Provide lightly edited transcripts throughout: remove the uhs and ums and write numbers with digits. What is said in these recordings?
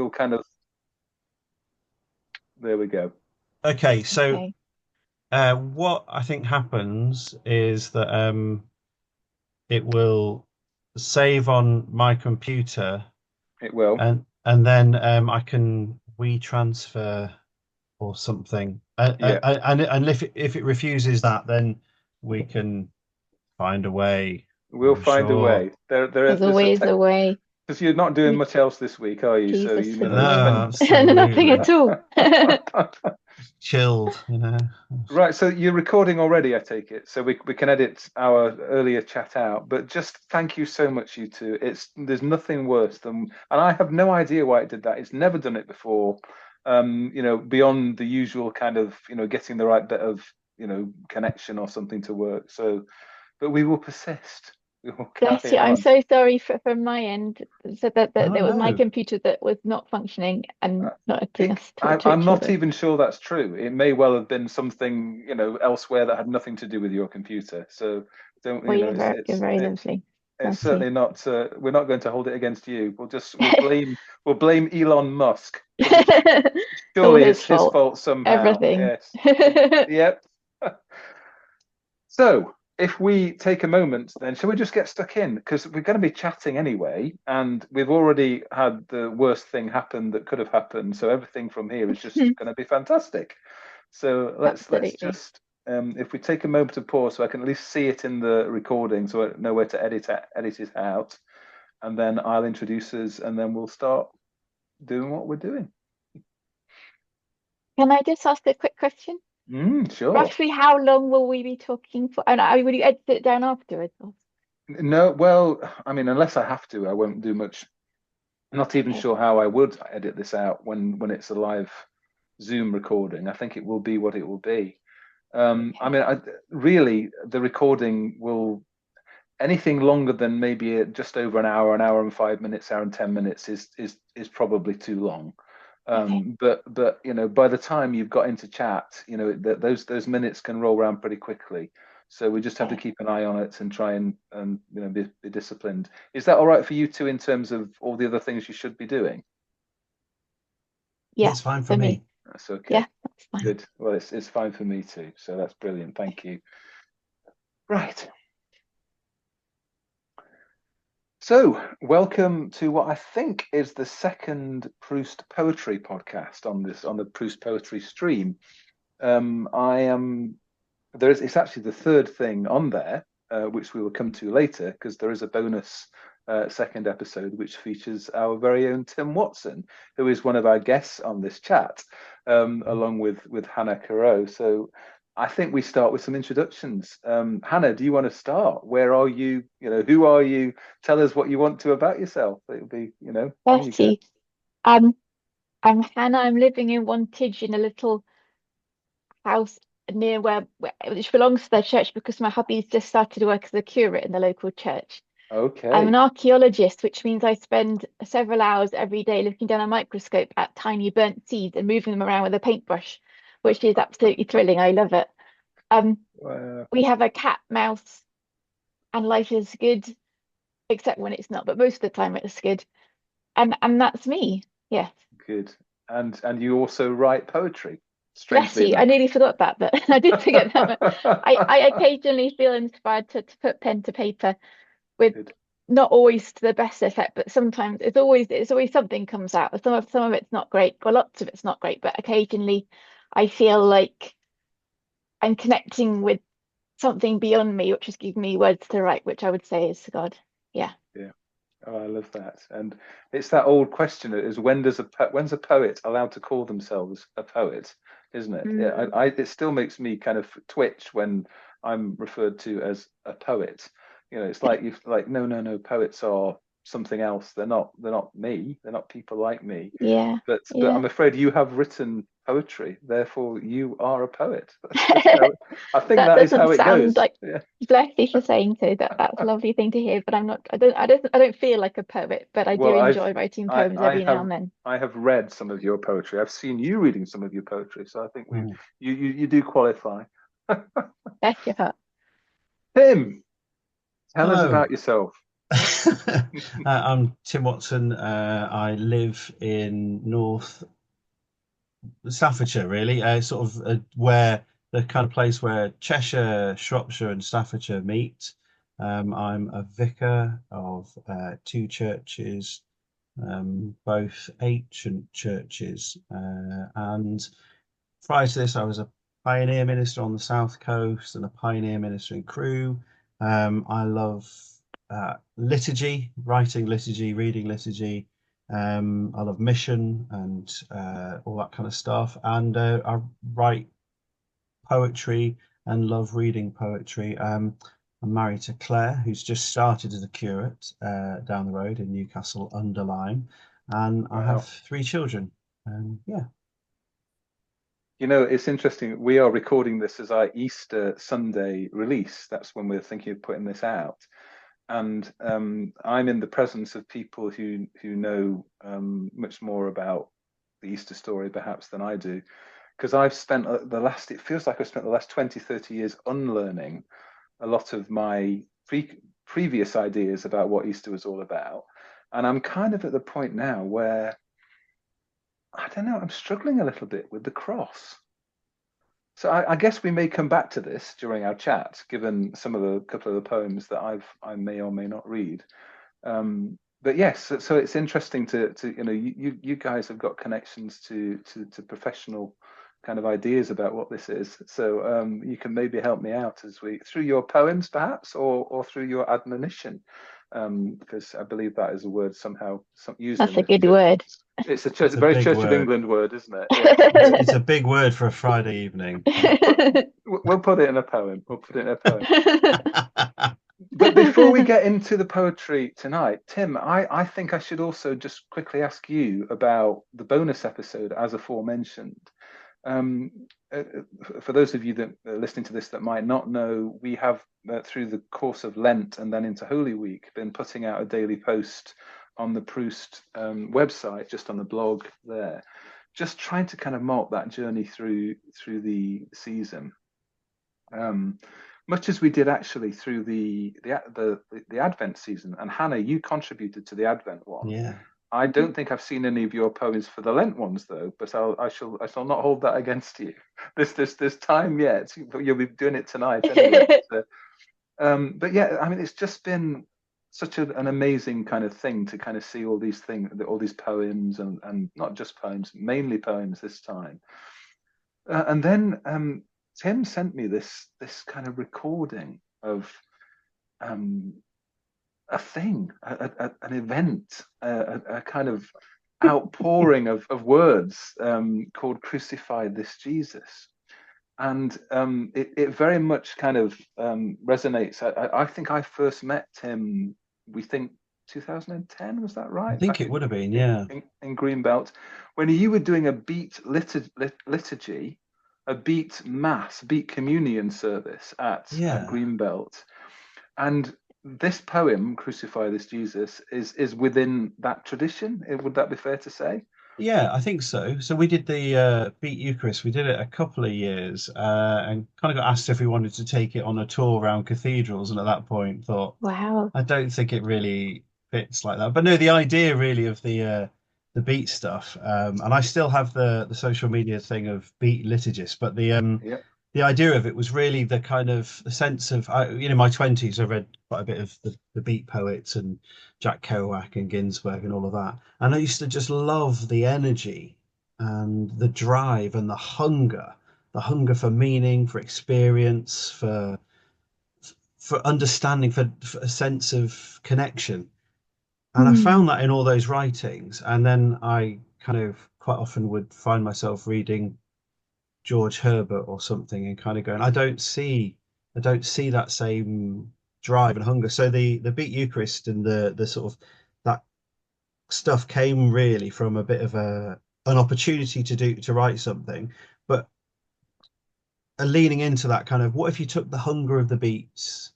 we'll kind of, there we go. Okay, so Okay. what I think happens is that it will save on my computer, It will. and then I can WeTransfer or something. Yeah. And if it refuses that, then we can find a way. We'll I'm find a sure. way. There is There's this a always tech a way. because you're not doing We much else this week, are you? So Jesus you for know, the win. No, spend. Nothing absolutely. at all. Chilled, you know. Right, so you're recording already, I take it. So we can edit our earlier chat out. But just thank you so much, you two. There's nothing worse than, and I have no idea why it did that. It's never done it before. Beyond the usual kind of, getting the right bit of, connection or something to work. So, but we will persist. We will Bless carry you. I'm on. so sorry from my end. So that Oh it was my no. computer that was not functioning and Uh, not letting us talk to I'm each not other. even sure that's true. It may well have been something, elsewhere that had nothing to do with your computer. So don't, Well, you're it's very lovely. it's Bless you. certainly not. We're not going to hold it against you. We'll blame Elon Musk because it's All surely his it's his fault. fault somehow. Everything. Yes. Yep. So, if we take a moment, then shall we just get stuck in? Because we're going to be chatting anyway, and we've already had the worst thing happen that could have happened. So everything from here is just going to be fantastic. So let's Absolutely. just if we take a moment of pause, so I can at least see it in the recording, so I know where to edit it out, and then I'll introduce us, and then we'll start doing what we're doing. Can I just ask a quick question? Sure. Roughly how long will we be talking for? And will you edit it down afterwards? No, well, I mean, unless I have to, I won't do much. I'm not even Okay. sure how I would edit this out when it's a live Zoom recording. I think it will be what it will be. I Okay. mean, really, the recording will anything longer than maybe just over an hour and 5 minutes, hour and 10 minutes is probably too long. Okay. But by the time you've got into chat, those minutes can roll around pretty quickly. So we just have to Okay. keep an eye on it and try and be disciplined. Is that all right for you too in terms of all the other things you should be doing? Yeah, It's fine for for me. me. That's okay. Yeah, that's fine. Good. Well, it's fine for me too. So that's brilliant. Thank you. Right. So, welcome to what I think is the second Proust poetry podcast on the Proust poetry stream. I am it's actually the third thing on there, which we will come to later because there is a bonus second episode which features our very own Tim Watson, who is one of our guests on this chat, along with Hannah Caroe. So I think we start with some introductions. Hannah, do you want to start? Where are you? Who are you? Tell us what you want to about yourself. It would be, on you go. Betty, um, I'm Hannah. I'm living in Wantage in a little house near which belongs to their church because my hubby's just started work as a curate in the local church. I'm an Okay. archaeologist, which means I spend several hours every day looking down a microscope at tiny burnt seeds and moving them around with a paintbrush, which is absolutely thrilling. I love it. Um, Well, we have a cat, mouse, and life is good, except when it's not, but most of the time it's good. And that's me. Yes. good. And you also write poetry, Bless strangely you. I enough. nearly forgot that, but I did forget that one. I occasionally feel inspired to put pen to paper with Good. not always to the best effect, but sometimes it's always something comes out. Some of it's not great, or lots of it's not great, but occasionally I feel like I'm connecting with something beyond me, which is giving me words to write, which I would say is God. Yeah. Yeah. Oh, I love that. And it's that old question is when's a poet allowed to call themselves a poet, isn't it? Yeah, Mm, it still makes me kind of twitch when I'm referred to as a poet. It's like you've like no, no, no, poets are something else. They're not me. They're not people like me. yeah. But Yeah. I'm afraid you have written poetry, therefore you are a poet. That's just how I think That that is how doesn't it sound goes. like Yeah. bless you for saying so. That's a lovely thing to hear, but I'm not I don't feel like a poet, but I do Well, enjoy writing poems every now and then. I have read some of your poetry. I've seen you reading some of your poetry, so I think we Mm. you do qualify. Bless your heart. Tim, tell us Hello. about yourself. I'm Tim Watson. I live in North Staffordshire, really, sort of where the kind of place where Cheshire, Shropshire, and Staffordshire meet. I'm a vicar of two churches, both ancient churches, and prior to this, I was a pioneer minister on the South Coast and a pioneer minister in Crewe. I love liturgy, writing liturgy, reading liturgy. I love mission and all that kind of stuff. And I write poetry and love reading poetry. I'm married to Claire, who's just started as a curate down the road in Newcastle under Lyme, and I have Wow. 3 children. Yeah. You know, it's interesting. We are recording this as our Easter Sunday release. That's when we're thinking of putting this out. And I'm in the presence of people who know much more about the Easter story perhaps than I do, because I've spent it feels like I've spent the last 20, 30 years unlearning a lot of my previous ideas about what Easter was all about. And I'm kind of at the point now where, I don't know, I'm struggling a little bit with the cross. So I guess we may come back to this during our chat, given some of the couple of the poems that I may or may not read. But yes, so it's interesting to you guys have got connections to professional kind of ideas about what this is. So you can maybe help me out as we through your poems perhaps, or through your admonition, because I believe that is a word somehow used That's in a the good church. word. It's a It's a very big Church of word. England word, isn't it? It's a big word for a Friday evening. But we'll put it in a poem. We'll put it in a poem. But before we get into the poetry tonight, Tim, I think I should also just quickly ask you about the bonus episode, as aforementioned. Um, uh, for those of you that are listening to this that might not know, we have, through the course of Lent and then into Holy Week, been putting out a daily post on the Proost website, just on the blog there, just trying to kind of mark that journey through the season. Much as we did actually through the Advent season. And Hannah, you contributed to the Advent one. Yeah. I don't think I've seen any of your poems for the Lent ones though, but I shall not hold that against you. There's time yet. You'll be doing it tonight anyway. But yeah, I mean, it's just been such an amazing kind of thing to kind of see all these things, all these poems, and not just poems, mainly poems this time. And then Tim sent me this kind of recording of a thing, an event, a kind of outpouring of words called "Crucify This Jesus," and it very much kind of resonates. I think I first met Tim. We think 2010, was that I right? think Back it would have been, yeah. in Greenbelt, when you were doing a beat liturgy, a beat mass, beat communion service at Yeah. Greenbelt, and this poem, "Crucify This Jesus," is within that tradition. Would that be fair to say? Yeah, I think so. So we did the Beat Eucharist. We did it a couple of years and kind of got asked if we wanted to take it on a tour around cathedrals. And at that point, thought, Wow. I don't think it really fits like that. But no, the idea really of the beat stuff, and I still have the social media thing of Beat Liturgist, but Yeah. the idea of it was really the kind of the sense of my 20s I read quite a bit of the beat poets and Jack Kerouac and Ginsberg and all of that, and I used to just love the energy and the drive and the hunger for meaning, for experience, for understanding, for a sense of connection. And I Hmm. found that in all those writings, and then I kind of quite often would find myself reading George Herbert or something and kind of going, I don't see that same drive and hunger. So the Beat Eucharist and the sort of that stuff came really from a bit of an opportunity to write something, but a leaning into that kind of, what if you took the hunger of the beats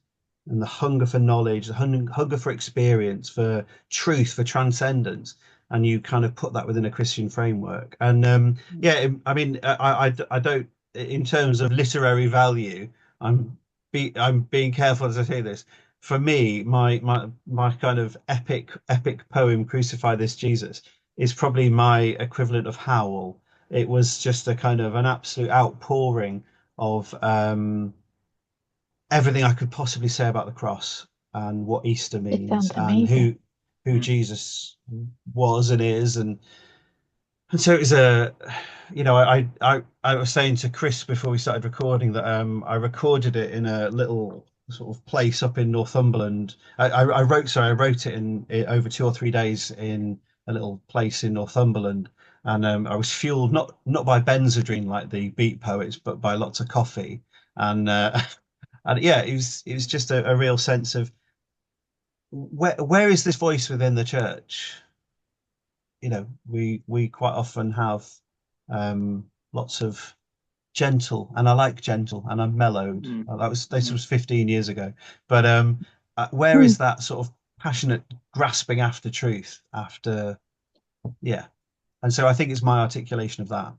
and the hunger for knowledge, the hunger for experience, for truth, for transcendence, and you kind of put that within a Christian framework. And yeah, I mean, I don't, in terms of literary value, I'm being careful as I say this. for me, my kind of epic poem, Crucify This Jesus, is probably my equivalent of Howl. It was just a kind of an absolute outpouring of everything I could possibly say about the cross and what Easter It means sounds and amazing. who Mm. Jesus was and is, and so it was I was saying to Chris before we started recording that I recorded it in a little sort of place up in Northumberland. I wrote it in over 2 or 3 days in a little place in Northumberland, and I was fueled not by Benzedrine like the beat poets, but by lots of coffee, and and yeah, it was just a real sense of where is this voice within the church? We quite often have lots of gentle, and I like gentle, and I'm mellowed. Mm. This Mm. was 15 years ago, but where Hmm. is that sort of passionate grasping after truth, after yeah? And so I think it's my articulation of that.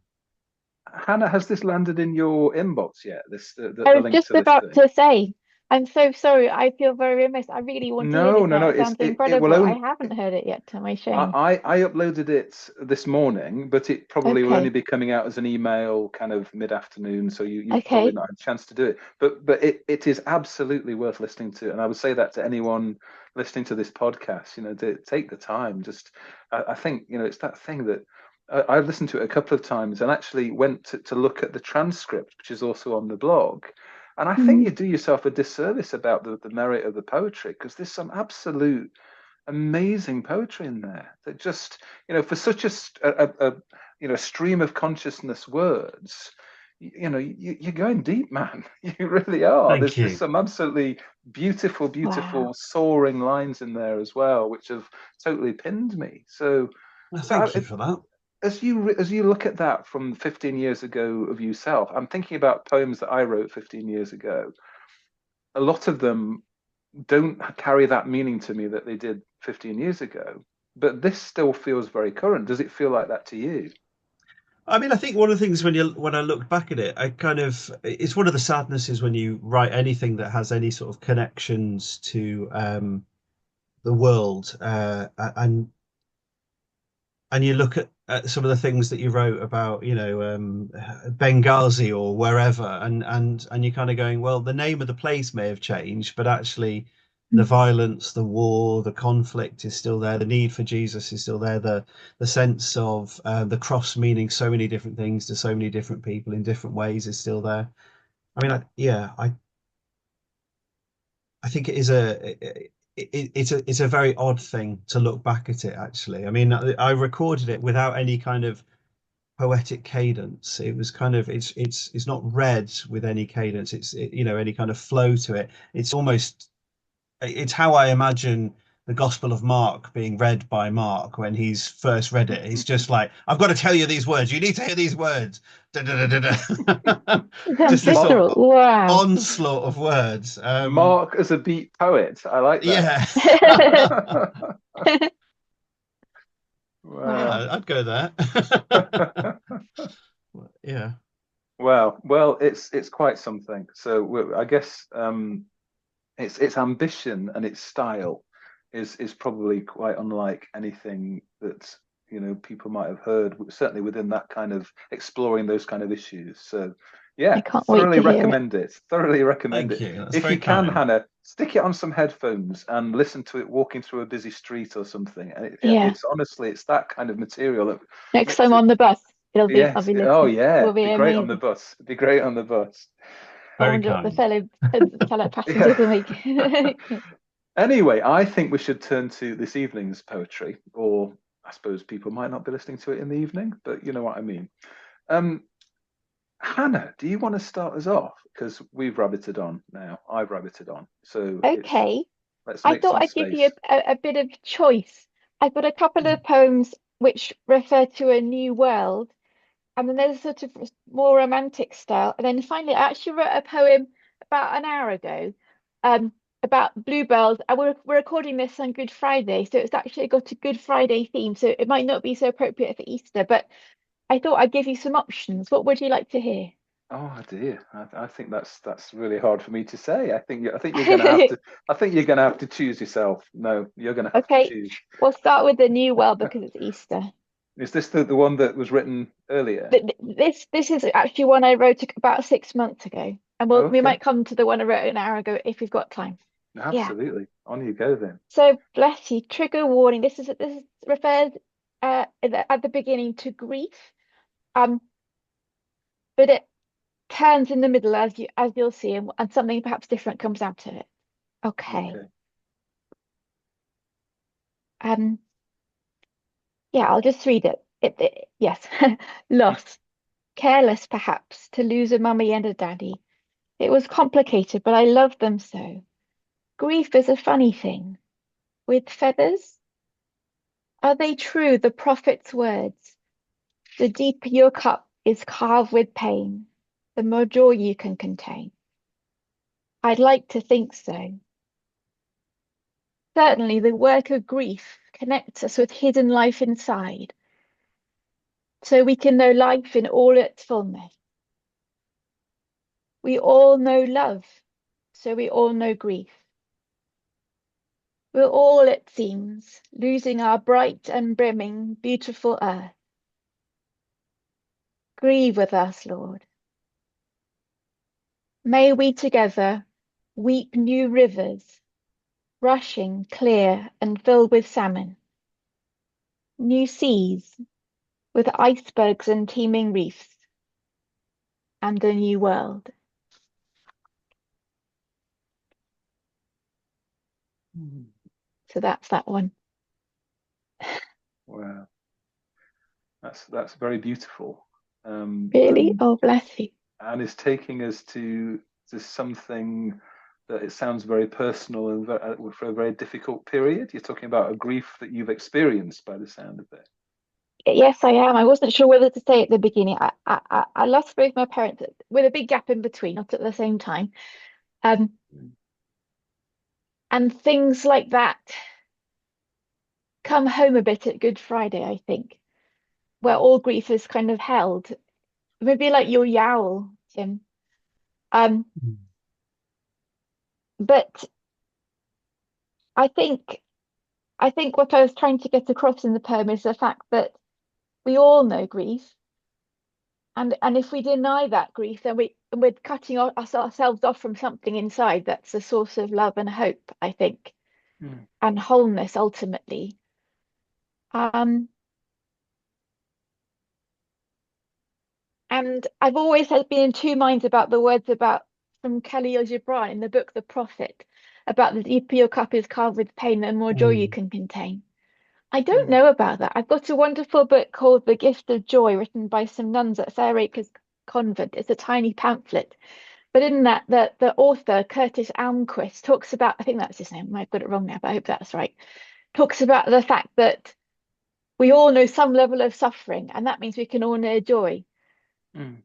Hannah, has this landed in your inbox yet? I The was link just to this about thing? to say, I'm so sorry. I feel very remiss. I really want to hear No, this no, now. no. It sounds It will incredible. I only. haven't heard it yet, to my shame. I uploaded it this morning, but it probably will only Okay, be coming out as an email kind of mid-afternoon, so you've probably okay. not had a chance to do it. But it is absolutely worth listening to, and I would say that to anyone listening to this podcast, to take the time. Just I think it's that thing that I've listened to it a couple of times and actually went to look at the transcript, which is also on the blog. And I think Mm, you do yourself a disservice about the merit of the poetry because there's some absolute amazing poetry in there that just for such a stream of consciousness words, you're going deep, man. You really are. Thank There's you. some absolutely wow. beautiful soaring lines in there as well, which have totally pinned me. So Well, so thank you for that. as you look at that from 15 years ago of yourself, I'm thinking about poems that I wrote 15 years ago. A lot of them don't carry that meaning to me that they did 15 years ago. But this still feels very current. Does it feel like that to you? I mean, I think one of the things when I look back at it, I kind of it's one of the sadnesses when you write anything that has any sort of connections to the world, and you look at some of the things that you wrote about, Benghazi or wherever, and you're kind of going, well, the name of the place may have changed, but actually the Mm, violence, the war, the conflict is still there. The need for Jesus is still there. The sense of the cross meaning so many different things to so many different people in different ways is still there. I mean, I think it is it's a very odd thing to look back at it, actually. I mean, I recorded it without any kind of poetic cadence. It was kind of it's not read with any cadence. Any kind of flow to it. It's how I imagine the Gospel of Mark being read by Mark when he's first read it. He's just like, I've got to tell you these words. You need to hear these words. Da, da, da, da, da. it sounds Just this sort visceral. Mark, of Wow. onslaught of words. Mark as a beat poet. I like that. Yeah. Wow. Yeah, I'd go there. Yeah. Well, it's quite something. So I guess its ambition and its style is probably quite unlike anything that people might have heard, certainly within that kind of exploring those kind of issues. So I yeah, can't wait thoroughly to hear it. recommend it. Thoroughly recommend Thank it. you. That's If very you can, kind. Hannah, stick it on some headphones and listen to it walking through a busy street or something. And Yeah. it's honestly, it's that kind of material that Next makes time it. on the bus, I'll Yes. be Oh listening. yeah, Will it'd be be great on the amazing. bus. It'd be great on the bus. I Very wonder what the kind. fellow passengers Yeah. will make. Anyway, I think we should turn to this evening's poetry, or I suppose people might not be listening to it in the evening, but you know what I mean. Um, Hannah, do you want to start us off? Because we've rabbited on now. I've rabbited on. So Okay. let's I make thought some I'd give you space. a bit of choice. I've got a couple of poems which refer to a new world, and then there's a sort of more romantic style. And then finally, I actually wrote a poem about an hour ago, um, about bluebells. And we're recording this on Good Friday, so it's actually got a Good Friday theme. So it might not be so appropriate for Easter, but I thought I'd give you some options. What would you like to hear? Oh dear, I think that's really hard for me to say. I think you're going to have to. I think you're going to have to choose yourself. No, you're going to have to Okay, choose. we'll start with the new well because it's Easter. Is this the one that was written earlier? This is actually one I wrote about 6 months ago, and we Okay, might come to the one I wrote an hour ago if we've got time. Yeah. absolutely. On you go then. So bless you. Trigger warning. This is refers at the beginning to grief. Um, but it turns in the middle as you'll see, and something perhaps different comes out of it. Okay. Okay. Um, yeah, I'll just read it. Yes. Loss. Careless, perhaps, to lose a mummy and a daddy. It was complicated, but I loved them so. Grief is a funny thing. With feathers? Are they true, the prophet's words? The deeper your cup is carved with pain, the more joy you can contain. I'd like to think so. Certainly, the work of grief connects us with hidden life inside, so we can know life in all its fullness. We all know love, so we all know grief. We're all, it seems, losing our bright and brimming, beautiful earth. Grieve with us, Lord. May we together weep new rivers, rushing clear and filled with salmon, new seas with icebergs and teeming reefs, and a new world. So that's that one. Wow, that's very beautiful. Really? Oh, bless you. And is taking us to something that it sounds very personal and for a very difficult period. You're talking about a grief that you've experienced by the sound of it. Yes, I am. I wasn't sure whether to say at the beginning. I lost both my parents with a big gap in between, not at the same time. Um, and things like that come home a bit at Good Friday, I think, where all grief is kind of held. Maybe like your yowl, Tim. Um, but I think I think what I was trying to get across in the poem is the fact that we all know grief, and if we deny that grief, then we're cutting ourselves off from something inside that's a source of love and hope, I think, Mm. and wholeness ultimately. Um, and I've always been in two minds about the words about from Khalil Gibran in the book The Prophet about the deeper your cup is carved with pain, the more joy you Mm. can contain. I don't Mm. know about that. I've got a wonderful book called The Gift of Joy, written by some nuns at Fair Acres Convent. It's a tiny pamphlet. But in that, the author, Curtis Almquist, talks about, I think that's his name, I've got it wrong now, but I hope that's right, talks about the fact that we all know some level of suffering, and that means we can all know joy. Mm.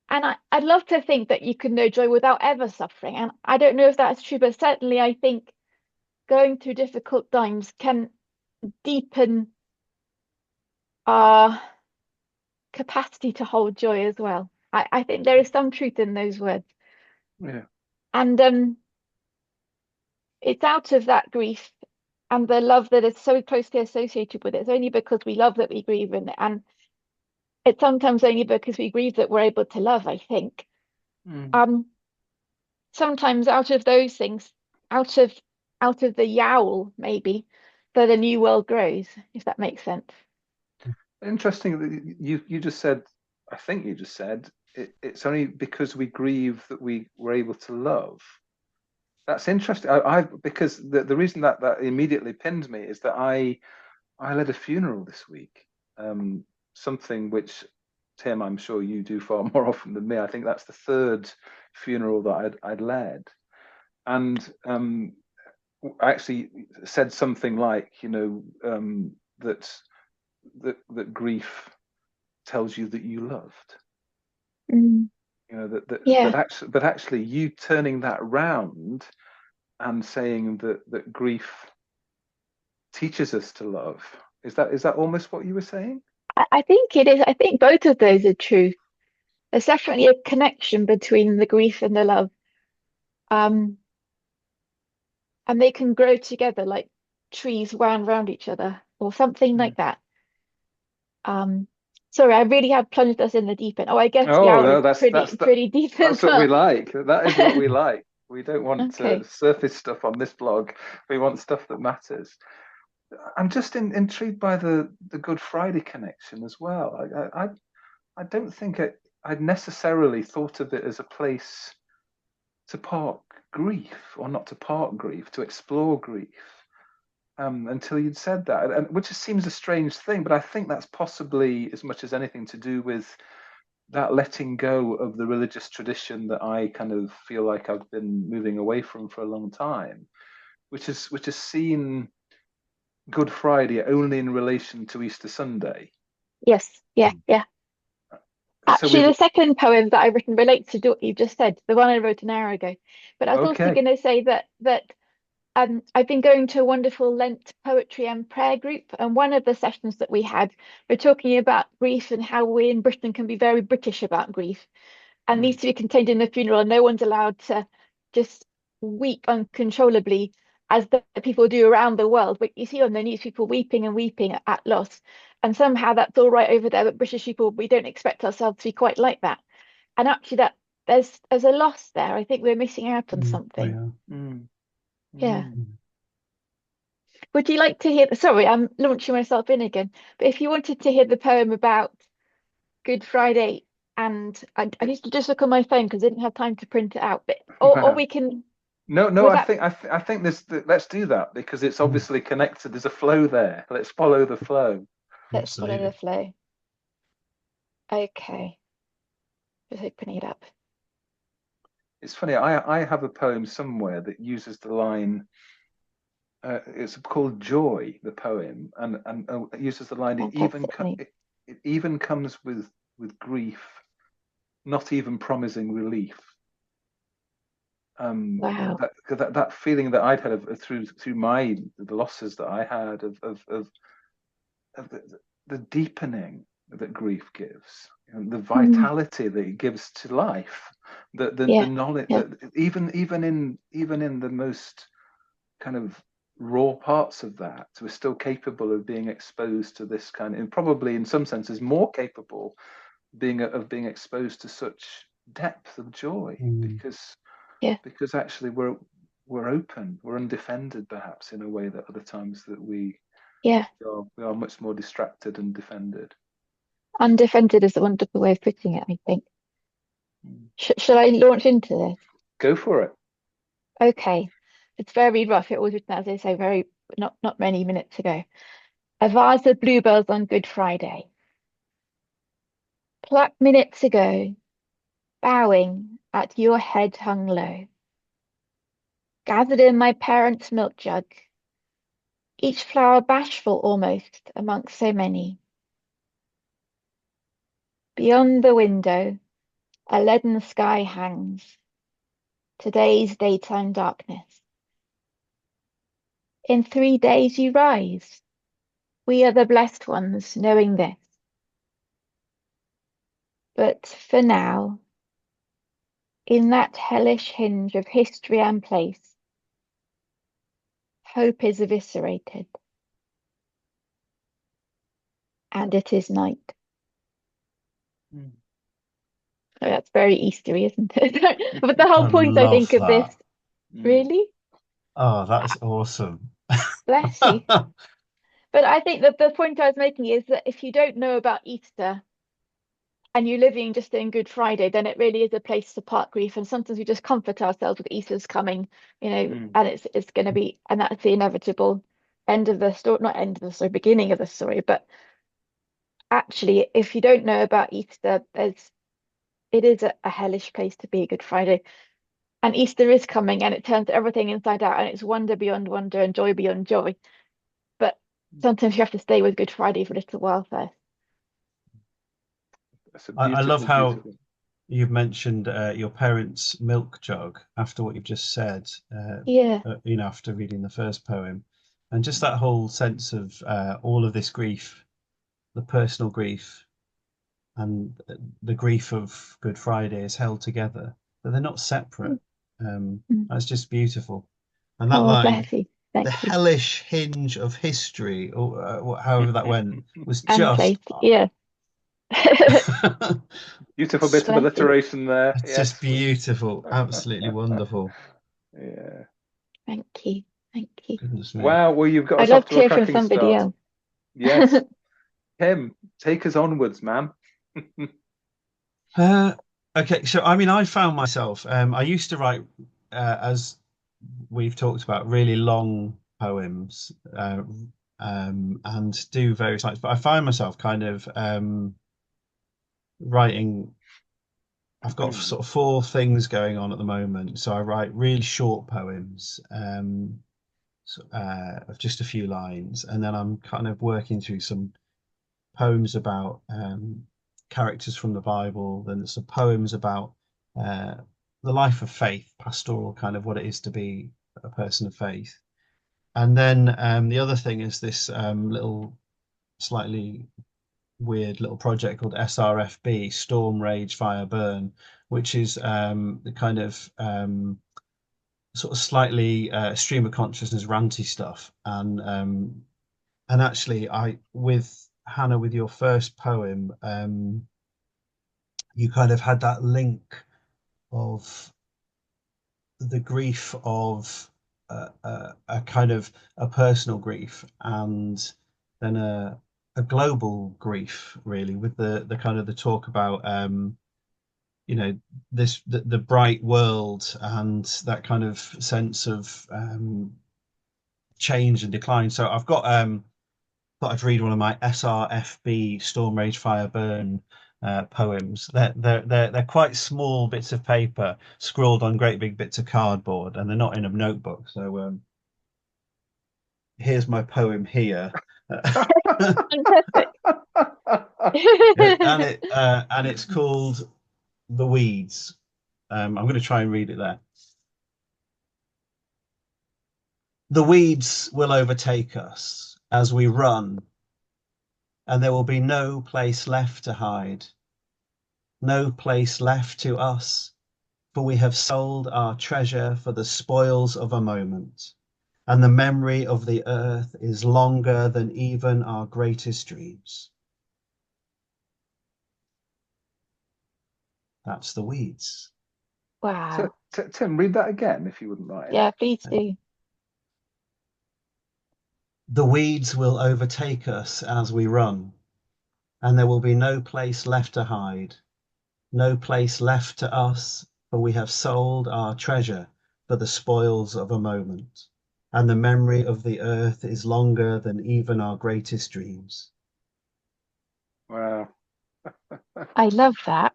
And I'd love to think that you can know joy without ever suffering. And I don't know if that's true, but certainly I think going through difficult times can deepen our capacity to hold joy as well. I think there is some truth in those words. Yeah. And it's out of that grief and the love that is so closely associated with it. It's only because we love that we grieve, and it's sometimes only because we grieve that we're able to love, I think. Mm. Um, Sometimes out of those things, out of out of the yowl, maybe, that a new world grows, if that makes sense. Interesting that you just said. I think you just said it's only because we grieve that we were able to love. That's interesting. I because the reason that immediately pinned me is that I led a funeral this week. Something which, Tim, I'm sure you do far more often than me. I think that's the third funeral that I'd led, and I actually said something like, that that grief tells you that you loved. Mm. But Yeah. actually, you turning that round and saying that grief teaches us to love. Is that almost what you were saying? I think it is. I think both of those are true. there's definitely a connection between the grief and the love. Um, and they can grow together like trees wound round each other or something Mm. like that. Um, sorry, I really have plunged us in the deep end. Oh, I guess the Oh hour no, is pretty deep as that's what we well. like. That is what we like. We don't want to Okay. surface stuff on this blog. We want stuff that matters. I'm just intrigued by the Good Friday connection as well. I don't think I'd necessarily thought of it as a place to park grief, or not to park grief, to explore grief, until you'd said that, and which just seems a strange thing. But I think that's possibly as much as anything to do with that letting go of the religious tradition that I kind of feel like I've been moving away from for a long time, which has seen Good Friday only in relation to Easter Sunday. Yes, yeah, yeah. So Actually, we've the second poem that I've written relates to what you've just said, the one I wrote an hour ago. But I was also okay. going to say that I've been going to a wonderful Lent poetry and prayer group, and one of the sessions that we had, we're talking about grief and how we in Britain can be very British about grief and Mm, needs to be contained in the funeral, and no one's allowed to just weep uncontrollably as the people do around the world. But you see on the news people weeping and weeping at loss, and somehow that's all right over there. But British people, we don't expect ourselves to be quite like that. And actually, that there's a loss there. I think we're missing out on We something. are. mm, Yeah. mm. Mm. Would you like to hear sorry, I'm launching myself in again. But if you wanted to hear the poem about Good Friday, and I need to just look on my phone because I didn't have time to print it out. But or we can No, no, would I that think I think this. Let's do that because it's Mm. obviously connected. There's a flow there. Let's follow the flow. let's follow the Absolutely. flow. Okay, just opening it up. It's funny. I have a poem somewhere that uses the line. It's called Joy, the poem, and it uses the line. Fantastic. It even comes with grief, not even promising relief. Wow. That feeling that I'd had through my the losses that I had of the deepening that grief gives, and the Mm, vitality that it gives to life, the yeah, knowledge yeah, that even in the most kind of raw parts of that, we're still capable of being exposed to this kind of, and probably in some senses more capable of being exposed to such depth of joy Mm. yeah, because actually we're open, we're undefended perhaps in a way that other times that yeah. we are much more distracted and defended. Undefended is a wonderful way of putting it, I think. Mm. Shall I launch into this? Go for it. Okay. It's very rough. It was written, as I say, very not many minutes ago. A vase of bluebells on Good Friday. Plucked minutes ago, bowing at your head hung low. Gathered in my parents' milk jug, each flower bashful almost amongst so many. Beyond the window, a leaden sky hangs, today's daytime darkness. In 3 days you rise. We are the blessed ones, knowing this. But for now, in that hellish hinge of history and place, hope is eviscerated, and it is night. Mm. Oh, that's very Eastery, isn't it? But the whole I point, I love think, of this, that. Mm. really, Oh, that's awesome. bless you. But I think that the point I was making is that if you don't know about Easter and you're living just in Good Friday, then it really is a place to part grief. And sometimes we just comfort ourselves with Easter's coming, Mm. and it's going to be, and that's the inevitable end of the story, not end of the story, beginning of the story. But actually, if you don't know about Easter, it is a hellish place to be Good Friday. And Easter is coming, and it turns everything inside out, and it's wonder beyond wonder and joy beyond joy. But sometimes you have to stay with Good Friday for a little while first. That's a I love beautiful, how beautiful. you've mentioned your parents' milk jug after what you've just said, Yeah. after reading the first poem. And just that whole sense of all of this grief, the personal grief, and the grief of Good Friday is held together, but they're not separate. Mm. That's just beautiful. And that Oh, line, bless you. the Thank you. hellish hinge of history, or however that went, was And just place, yeah. Beautiful bit of Bless you. alliteration there. it's just Yes. beautiful, absolutely wonderful. Yeah. Thank you. Thank you. Goodness me. Wow. Well, you've got I'd us off love to to a hear from cracking somebody start. else. Yes. Tim, take us onwards, man. Okay, so I mean, I found myself. I used to write, as we've talked about, really long poems, and do various types. But I find myself kind of writing. I've got sort of four things going on at the moment. So I write really short poems, of just a few lines, and then I'm kind of working through some poems about characters from the Bible. Then there's some poems about uh, the life of faith, pastoral, kind of what it is to be a person of faith. And then the other thing is this little, slightly weird little project called SRFB, Storm, Rage, Fire, Burn, which is the kind of sort of slightly stream of consciousness ranty stuff. And actually, I with Hannah, with your first poem, you kind of had that link of the grief of a kind of a personal grief, and then a global grief, really, with the kind of the talk about you know, this the bright world and that kind of sense of change and decline. So I've got thought I'd read one of my SRFB, Storm, Rage, Fire, Burn poems. They're quite small bits of paper scrawled on great big bits of cardboard, and they're not in a notebook. So here's my poem here. Fantastic. And it's called The Weeds. I'm going to try and read it there. The weeds will overtake us as we run, and there will be no place left to hide, no place left to us, for we have sold our treasure for the spoils of a moment, and the memory of the earth is longer than even our greatest dreams. That's The Weeds. Wow. Tim, read that again, if you wouldn't mind. Yeah, please do. The weeds will overtake us as we run, and there will be no place left to hide, no place left to us, for we have sold our treasure for the spoils of a moment, and the memory of the earth is longer than even our greatest dreams. Wow. I love that.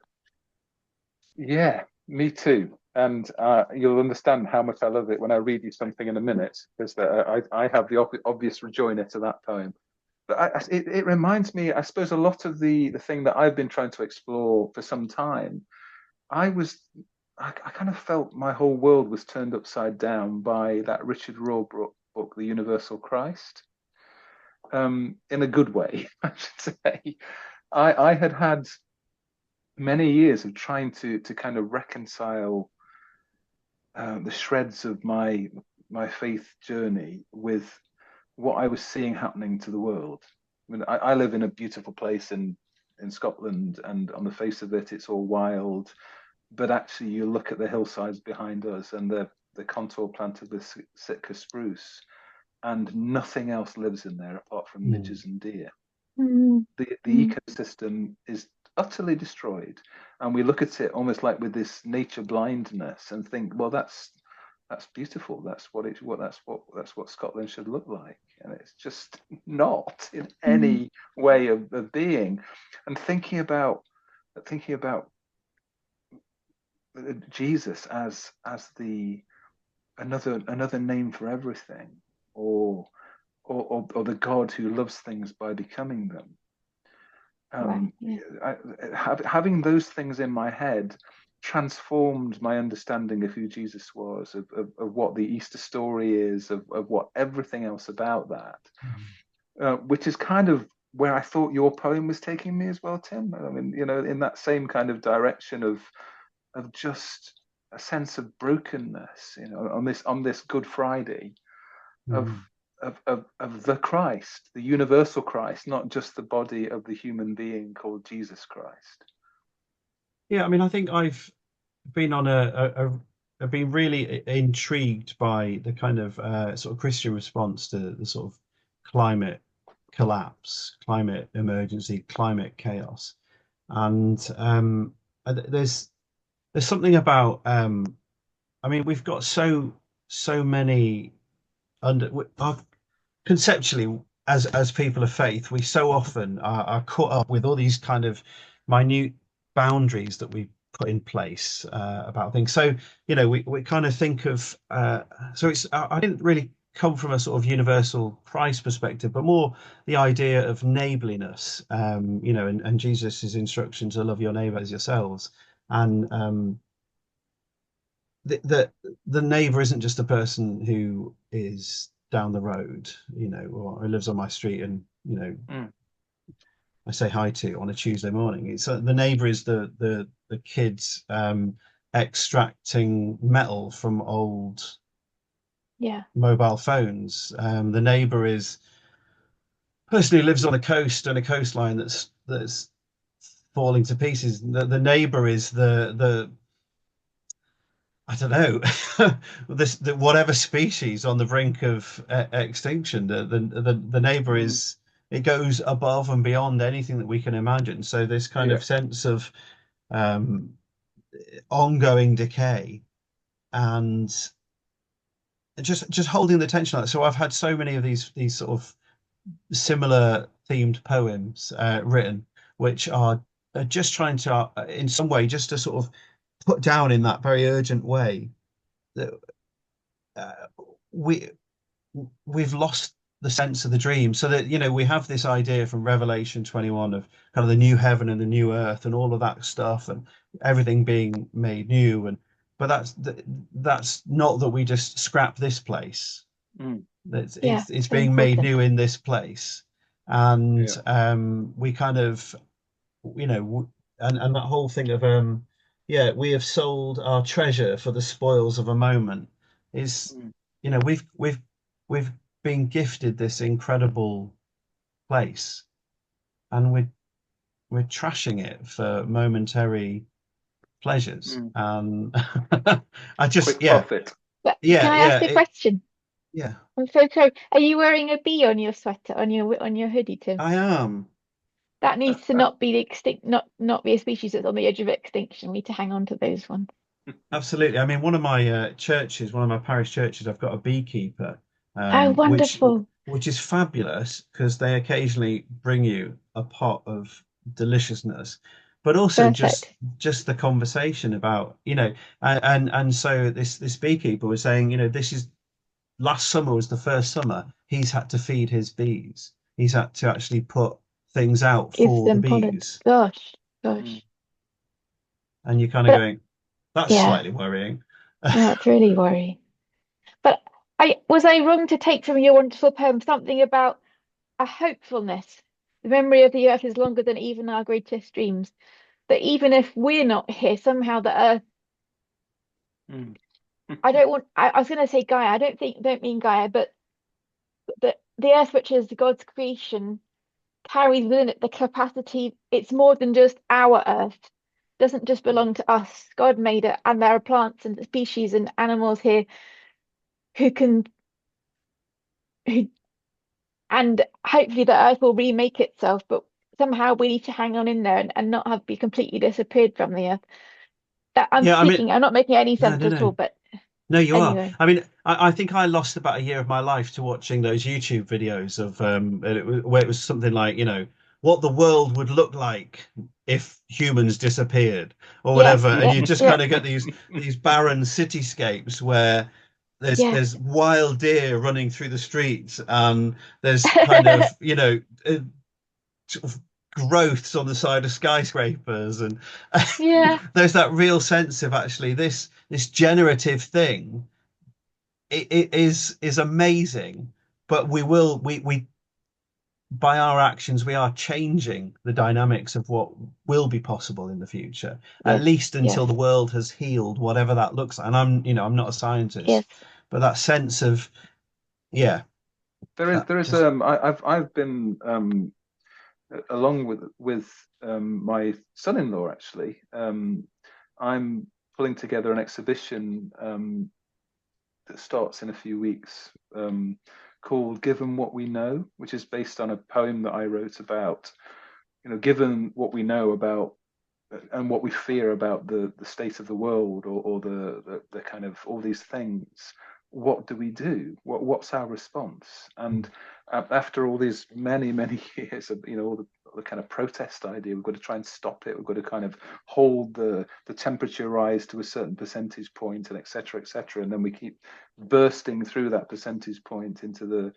Yeah, me too. And you'll understand how much I love it when I read you something in a minute, because I have the obvious rejoinder to that poem. But it reminds me, I suppose, a lot of the thing that I've been trying to explore for some time. I kind of felt my whole world was turned upside down by that Richard Rohr book, The Universal Christ, in a good way, I should say. I had many years of trying to kind of reconcile the shreds of my faith journey with what I was seeing happening to the world. I mean, I live in a beautiful place in Scotland, and on the face of it, it's all wild. But actually, you look at the hillsides behind us and the contour plant of the Sitka spruce, and nothing else lives in there apart from midges and deer. Mm. The Mm. ecosystem is utterly destroyed, and we look at it almost like with this nature blindness and think, well, that's beautiful. That's what Scotland should look like, and it's just not in Mm. any way of being. And thinking about Jesus as the another name for everything, or the God who loves things by becoming them. Wow. Yeah. Having those things in my head transformed my understanding of who Jesus was, of what the Easter story is, of what everything else about that, which is kind of where I thought your poem was taking me as well, Tim. I mean, in that same kind of direction of just a sense of brokenness, on this Good Friday, of Mm. of the Christ, the universal Christ, not just the body of the human being called Jesus Christ. Yeah, I mean, I think been on I've been really intrigued by the kind of sort of Christian response to the sort of climate collapse, climate emergency, climate chaos, and there's something about I mean, we've got so many conceptually as people of faith, we so often are caught up with all these kind of minute boundaries that we put in place about things. So, we kind of think of so it's I didn't really come from a sort of universal Christ perspective, but more the idea of neighborliness, and Jesus's instruction to love your neighbor as yourselves. And the neighbor isn't just a person who is down the road, or who lives on my street and, Mm. I say hi to on a Tuesday morning. It's the neighbor is the kids extracting metal from old Yeah. mobile phones. The neighbor is a person who lives on a coastline that's falling to pieces. The neighbor is the I don't know, whatever species on the brink of extinction. The neighbor Mm. is, it goes above and beyond anything that we can imagine. So this kind Yeah. of sense of um, ongoing decay and just holding the tension on it. So I've had so many of these sort of similar themed poems written, which are just trying to, in some way, just to sort of put down in that very urgent way that uh, we we've lost the sense of the dream. So that, we have this idea from Revelation 21 of kind of the new heaven and the new earth and all of that stuff and everything being made new. And but that's not that we just scrap this place. Mm. Yeah. It's So being made important. new in this place. And Yeah. we kind of, and that whole thing of yeah, we have sold our treasure for the spoils of a moment is, Mm. we've been gifted this incredible place, and we're trashing it for momentary pleasures. Mm. And I just, Quick profit. But yeah, can I yeah, ask a question? yeah, I'm so sorry. Are you wearing a bee on your sweater, on your hoodie, Tim? I am. That needs to not be the extinct, not be a species that's on the edge of extinction. We need to hang on to those ones. Absolutely. I mean, one of my churches, one of my parish churches, I've got a beekeeper, Oh, which wonderful. is fabulous because they occasionally bring you a pot of deliciousness, but also Perfect. just the conversation about, and so this beekeeper was saying, this is last summer was the first summer he's had to feed his bees. He's had to actually put things out Give for the them pollen. bees, Gosh, Mm. gosh. and you're kind of But going, that's yeah, slightly worrying. that's really worrying. But I wrong to take from your wonderful poem something about a hopefulness? The memory of the earth is longer than even our greatest dreams. That even if we're not here, somehow the earth. Mm. I don't want. I was going to say Gaia. Don't mean Gaia, but the earth, which is God's creation, carries within it the capacity. It's more than just our earth. It doesn't just belong to us. God made it, and there are plants and species and animals here who can who and hopefully the earth will remake itself, but somehow we need to hang on in there and not have be completely disappeared from the earth. That Yeah, I mean, I'm not making any no, sense no, at no. all, but No, you are. anyway. I mean, I think I lost about a year of my life to watching those YouTube videos of where it was something like, what the world would look like if humans disappeared or Yeah, whatever, and yeah, you just yeah, kind of get these barren cityscapes where yeah. there's wild deer running through the streets, and there's kind of, sort of growths on the side of skyscrapers, and Yeah, there's that real sense of actually this generative thing. It is amazing, but we by our actions, we are changing the dynamics of what will be possible in the future, at Yes, least until yes, the world has healed, whatever that looks like. And I'm not a scientist, yes. but that sense of, yeah, that There is just, I've been along with my son-in-law actually. I'm pulling together an exhibition that starts in a few weeks, called "Given What We Know," which is based on a poem that I wrote about, given what we know about and what we fear about the state of the world, or the kind of all these things. What do we do? What's our response? And after all these many years of all the kind of protest idea, we've got to try and stop it. We've got to kind of hold the temperature rise to a certain percentage point, and etc. etc. And then we keep bursting through that percentage point into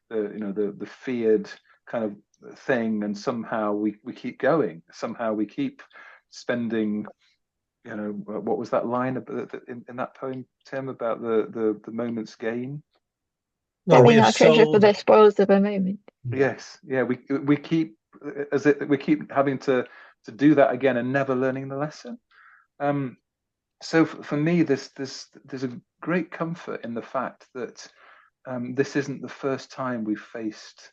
the feared kind of thing, and somehow we keep going. Somehow we keep spending, what was that line in that poem, Tim, about the moment's gain? well, we Selling have our treasure for sold. the spoils of a moment. Yeah. Yes, yeah, we keep having to do that again and never learning the lesson. Um, so for me, there's a great comfort in the fact that this isn't the first time we've faced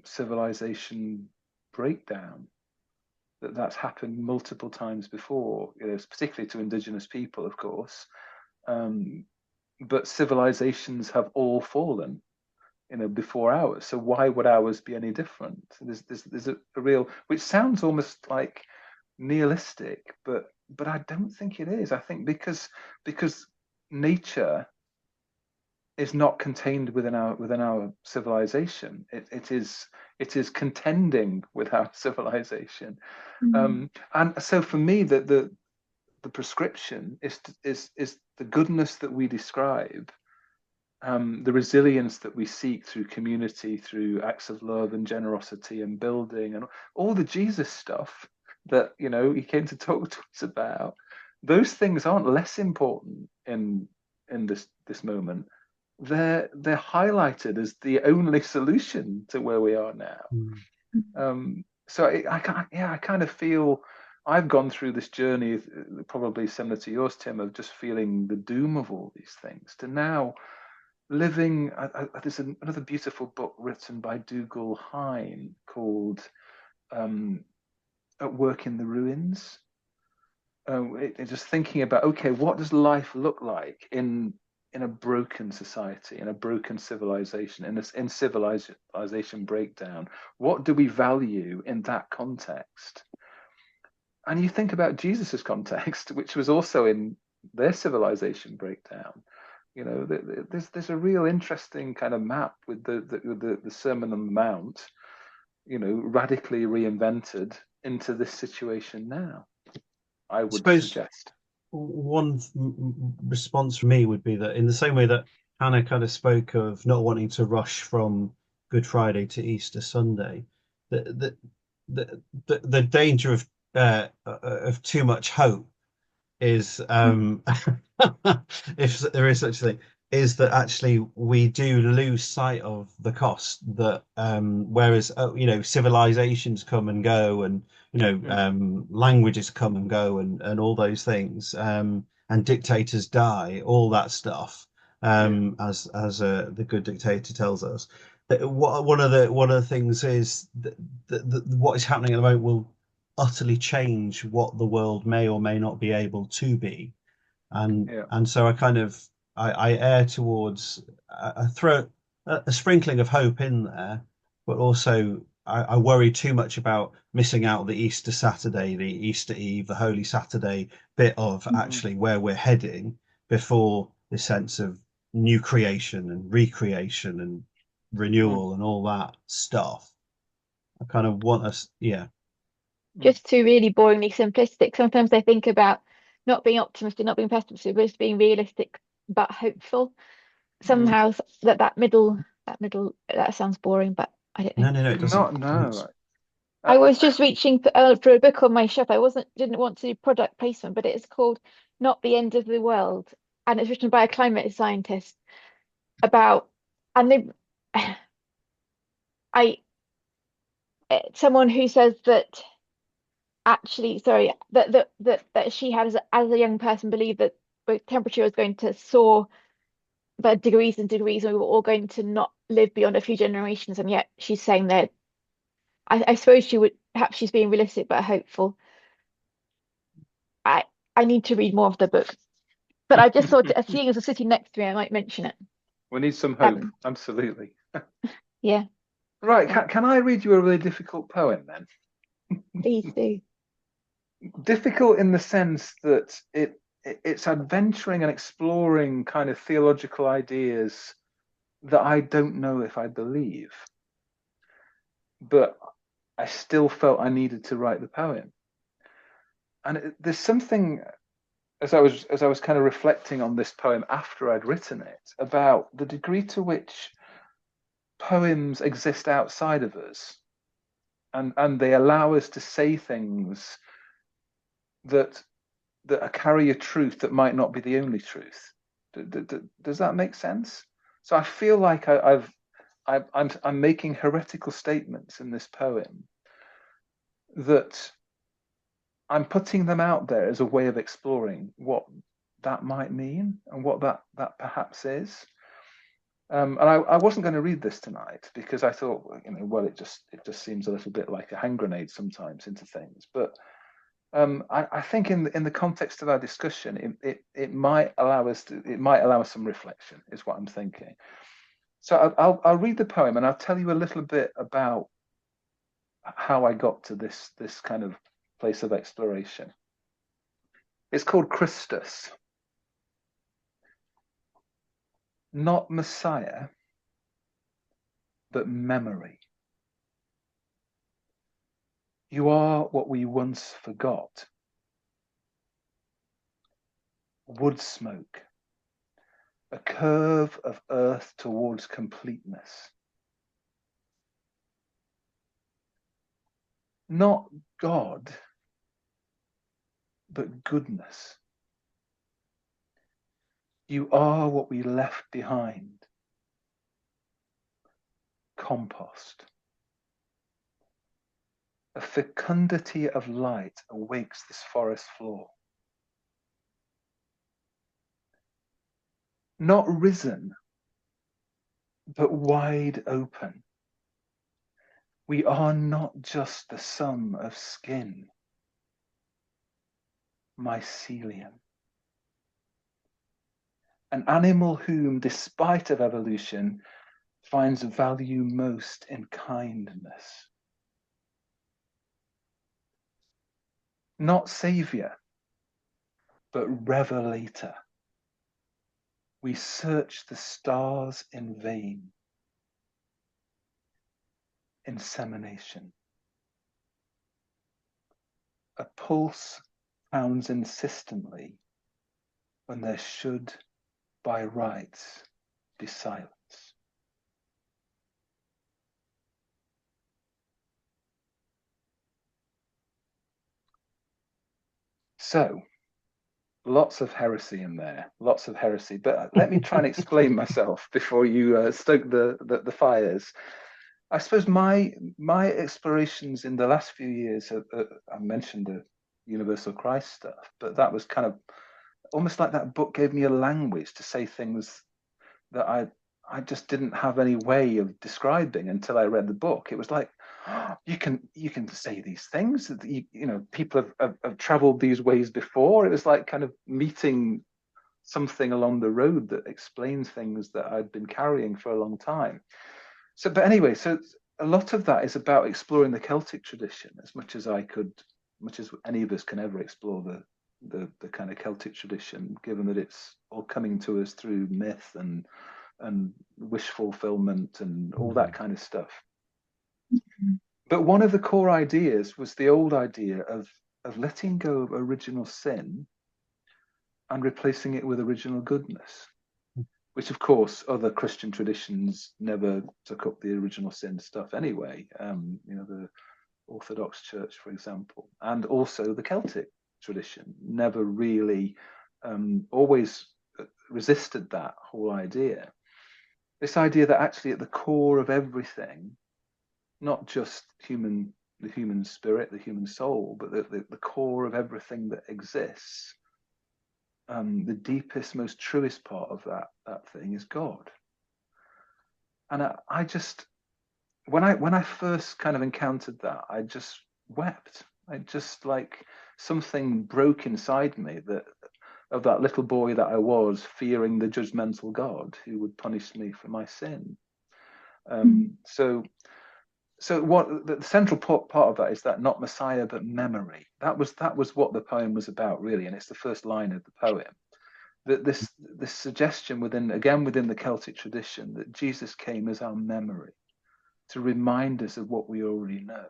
civilization breakdown. That's happened multiple times before, particularly to indigenous people, of course. Um, but civilizations have all fallen, before ours. So why would ours be any different? There's a real, which sounds almost like nihilistic, but I don't think it is. I think because nature is not contained within our civilization. It is contending with our civilization. Mm. And so for me, the prescription is the goodness that we describe, the resilience that we seek through community, through acts of love and generosity and building, and all the Jesus stuff that he came to talk to us about. Those things aren't less important in this moment. They're highlighted as the only solution to where we are now. Mm. So I kind of feel I've gone through this journey, probably similar to yours, Tim, of just feeling the doom of all these things, to now living. There's another beautiful book written by Dougal Hine called "At Work in the Ruins." It's just thinking about, okay, what does life look like in a broken society, in a broken civilization, in civilization breakdown? What do we value in that context? And you think about Jesus's context, which was also in their civilization breakdown. There's a real interesting kind of map with the Sermon on the Mount, radically reinvented into this situation now, I I would suppose suggest. one response from me would be that in the same way that Hannah kind of spoke of not wanting to rush from Good Friday to Easter Sunday, the the danger of too much hope is, if there is such a thing, is that actually we do lose sight of the cost that, whereas, civilizations come and go, and Mm, languages come and go, and all those things, and dictators die, all that stuff, yeah, as the good dictator tells us. One of the things is that what is happening at the moment will utterly change what the world may or may not be able to be. and yeah, and so I err towards, throw a sprinkling of hope in there, but also I worry too much about missing out the Easter Saturday, the Easter Eve, the Holy Saturday bit of mm, actually where we're heading, before this sense of new creation and recreation and mm, renewal and all that stuff. I kind of want us, yeah. mm, Just too really boringly simplistic. Sometimes I think about not being optimistic, not being pessimistic, but just being realistic but hopeful. mm. Somehow that sounds boring, but I don't know. No, no, no, it doesn't. Not no. Uh, I was just reaching for a book on my shelf. I didn't want to do product placement, but it is called Not the End of the World, and it's written by a climate scientist about, and they, I someone who says that actually, sorry, that she had as a young person believed that the temperature was going to soar by degrees and degrees, and we were all going to not live beyond a few generations, and yet she's saying that I suppose she would, perhaps she's being realistic but hopeful. I I need to read more of the book, but I just thought, seeing as a sitting next to me, I might mention it. We need some hope. Um, Absolutely. yeah, Right. yeah, Can I read you a really difficult poem then? please do. Difficult in the sense that it's adventuring and exploring kind of theological ideas that I don't know if I believe, but I still felt I needed to write the poem. And there's something, as I was kind of reflecting on this poem after I'd written it, about the degree to which poems exist outside of us, and they allow us to say things that carry a truth that might not be the only truth. Does that make sense? So I feel like I'm making heretical statements in this poem that I'm putting them out there as a way of exploring what that might mean and what that perhaps is. And I wasn't going to read this tonight because I thought, well, it just seems a little bit like a hand grenade sometimes into things. But I think in the context of our discussion, it might allow us some reflection, is what I'm thinking. So I'll read the poem and I'll tell you a little bit about how I got to this kind of place of exploration. It's called Christus. Not Messiah, but memory. You are what we once forgot. Wood smoke, a curve of earth towards completeness. Not God, but goodness. You are what we left behind. Compost. A fecundity of light awakes this forest floor. Not risen, but wide open. We are not just the sum of skin. Mycelium. An animal whom, despite of evolution, finds value most in kindness. Not savior, but revelator. We search the stars in vain. Insemination. A pulse pounds insistently when there should, by rights, be silence. So, lots of heresy in there, lots of heresy. But let me try and explain myself before you stoke the fires. I suppose my explorations in the last few years, I mentioned the Universal Christ stuff, but that was kind of almost like that book gave me a language to say things that I just didn't have any way of describing until I read the book. It was like, oh, you can say these things. People have traveled these ways before. It was like kind of meeting something along the road that explains things that I'd been carrying for a long time. So, but anyway, so a lot of that is about exploring the Celtic tradition as much as I could, much as any of us can ever explore the kind of Celtic tradition, given that it's all coming to us through myth and wish fulfillment and all that kind of stuff. Mm-hmm. But one of the core ideas was the old idea of letting go of original sin and replacing it with original goodness, which of course other Christian traditions never took up the original sin stuff anyway. The Orthodox Church, for example, and also the Celtic tradition never really always resisted that whole idea. This idea that actually at the core of everything not just the human spirit, the human soul, but the core of everything that exists. The deepest, most truest part of that thing is God. And I just, when I first kind of encountered that, I just wept. I just, like, something broke inside me, that of that little boy that I was, fearing the judgmental God who would punish me for my sin. So what the central part of that is that not Messiah but memory. That was what the poem was about, really, and it's the first line of the poem. That this suggestion within the Celtic tradition that Jesus came as our memory, to remind us of what we already know,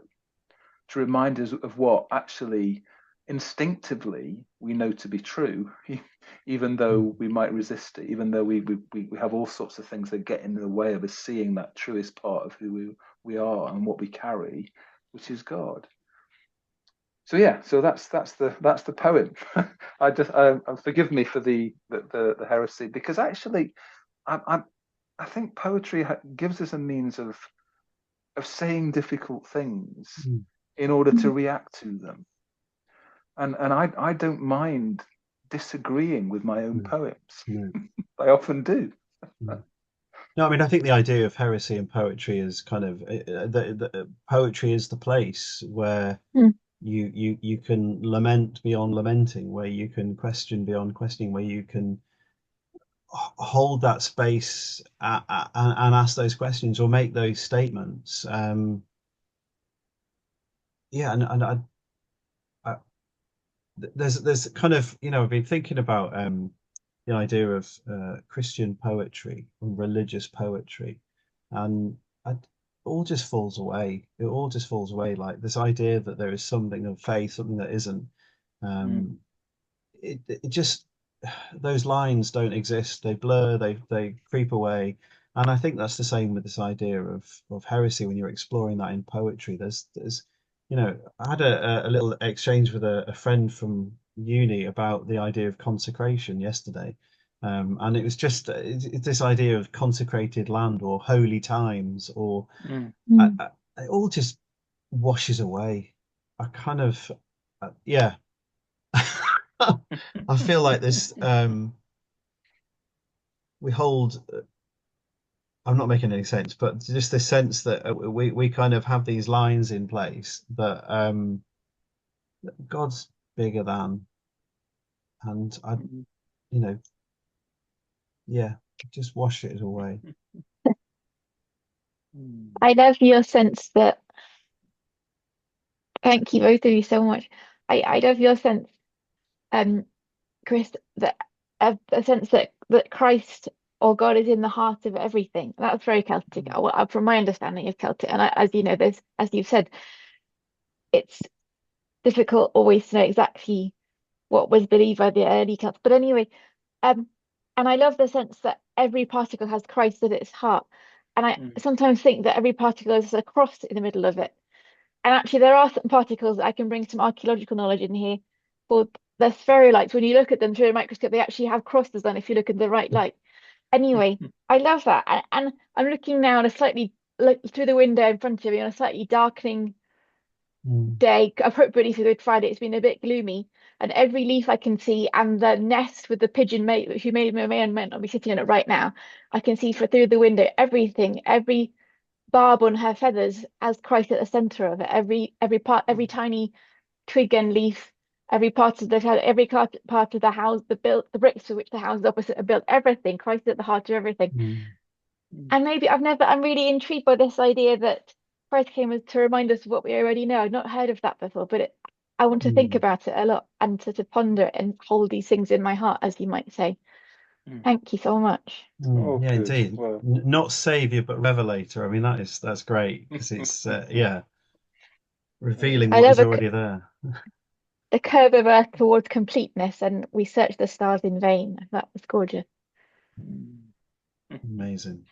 to remind us of what actually instinctively we know to be true, even though we might resist it, even though we have all sorts of things that get in the way of us seeing that truest part of who we are and what we carry, which is God. So yeah, so that's the poem. I just forgive me for the heresy, because actually I think poetry gives us a means of saying difficult things in order to react to them. And I don't mind disagreeing with my own poems. I often do. No, I mean, I think the idea of heresy and poetry is kind of poetry is the place where you can lament beyond lamenting, where you can question beyond questioning, where you can hold that space and ask those questions or make those statements. Yeah, and I there's kind of, I've been thinking about the idea of Christian poetry and religious poetry, and it all just falls away. It all just falls away. Like this idea that there is something of faith, something that isn't. It just, those lines don't exist. They blur. They creep away. And I think that's the same with this idea of heresy when you're exploring that in poetry. There's I had a little exchange with a friend from uni about the idea of consecration yesterday. And it was just it's this idea of consecrated land or holy times, or it all just washes away. I kind of, yeah. I feel like this, we hold, I'm not making any sense, but just this sense that we kind of have these lines in place that God's bigger than, and yeah, just wash it away. I love your sense that, thank you both of you so much. I love your sense, Chris, that a sense that Christ or God is in the heart of everything. That's very Celtic, from my understanding of Celtic. And as you know, as you've said, it's difficult always to know exactly what was believed by the early Celts. But anyway, and I love the sense that every particle has Christ at its heart. And I sometimes think that every particle is a cross in the middle of it. And actually, there are some particles that I can bring some archaeological knowledge in here called the spherulites. When you look at them through a microscope, they actually have crosses on if you look in the right light. Anyway, I love that. And I'm looking now on a slightly, like, through the window in front of me on a slightly darkening day, appropriately for Good Friday. It's been a bit gloomy, and every leaf I can see, and the nest with the pigeon who may and may not be sitting in it right now, I can see through the window everything, every barb on her feathers as Christ at the center of it. Every part, every tiny twig and leaf, every part of every part of the house, the bricks for which the houses opposite are built, everything, Christ at the heart of everything. And maybe I'm really intrigued by this idea that Christ came to remind us of what we already know. I've not heard of that before, but I want to think about it a lot and to ponder it and hold these things in my heart, as you might say. Thank you so much. Yeah, indeed. Well, not savior, but revelator. I mean, that's great, because it's revealing what is already there. The curve of Earth towards completeness, and we search the stars in vain. That was gorgeous. Amazing.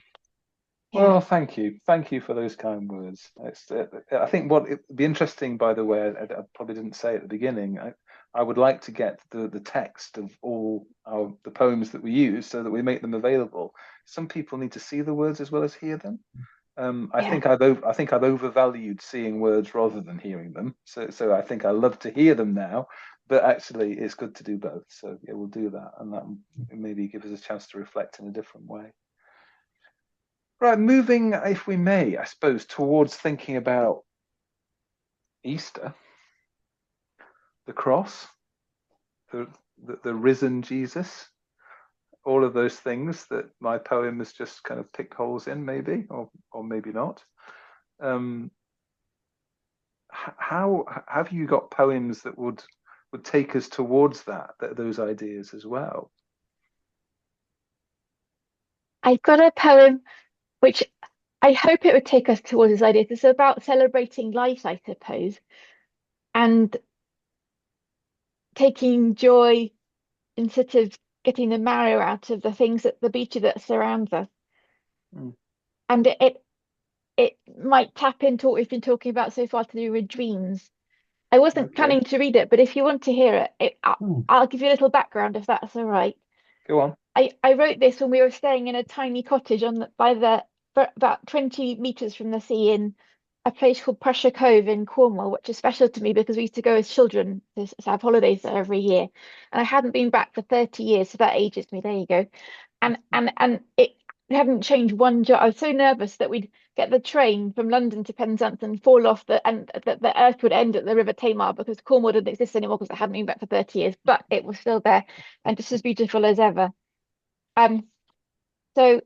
Well, thank you for those kind words. I think what it'd be interesting, by the way, I probably didn't say at the beginning, I would like to get the text of all the poems that we use so that we make them available. Some people need to see the words as well as hear them. I Yeah. think I think I've overvalued seeing words rather than hearing them. So I think I love to hear them now, but actually it's good to do both. So yeah, we'll do that, and that maybe give us a chance to reflect in a different way. Right, moving, if we may, I suppose, towards thinking about Easter, the cross, the the risen Jesus, all of those things that my poem has just kind of picked holes in, maybe, or maybe not. Um, how have you got poems that would take us towards those ideas as well? I've got a poem which I hope it would take us towards this idea. It's about celebrating life, I suppose, and taking joy in sort of getting the marrow out of the things that the beauty that surrounds us. Mm. And it might tap into what we've been talking about so far to do with dreams. I wasn't Okay, planning to read it, but if you want to hear it, Hmm. I'll give you a little background if that's all right. go on. I wrote this when we were staying in a tiny cottage by about 20 meters from the sea in a place called Prussia Cove in Cornwall, which is special to me because we used to go as children to have holidays there every year. And I hadn't been back for 30 years, so that ages me. There you go. And it hadn't changed one jot. I was so nervous that we'd get the train from London to Penzance and fall off and that the earth would end at the River Tamar because Cornwall didn't exist anymore because I hadn't been back for 30 years, but it was still there and just as beautiful as ever. Um, so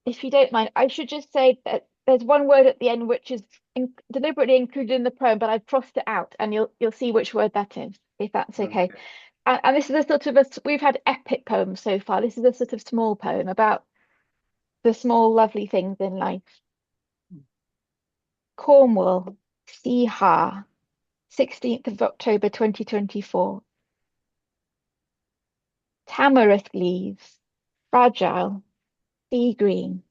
if you don't mind, I should just say that there's one word at the end which is deliberately included in the poem, but I've crossed it out, and you'll see which word that is, if that's okay. Okay. And this is a sort of we've had epic poems so far. This is a sort of small poem about the small lovely things in life. Cornwall, Sea Ha, 16th of October 2024. Tamarisk leaves, fragile, sea green,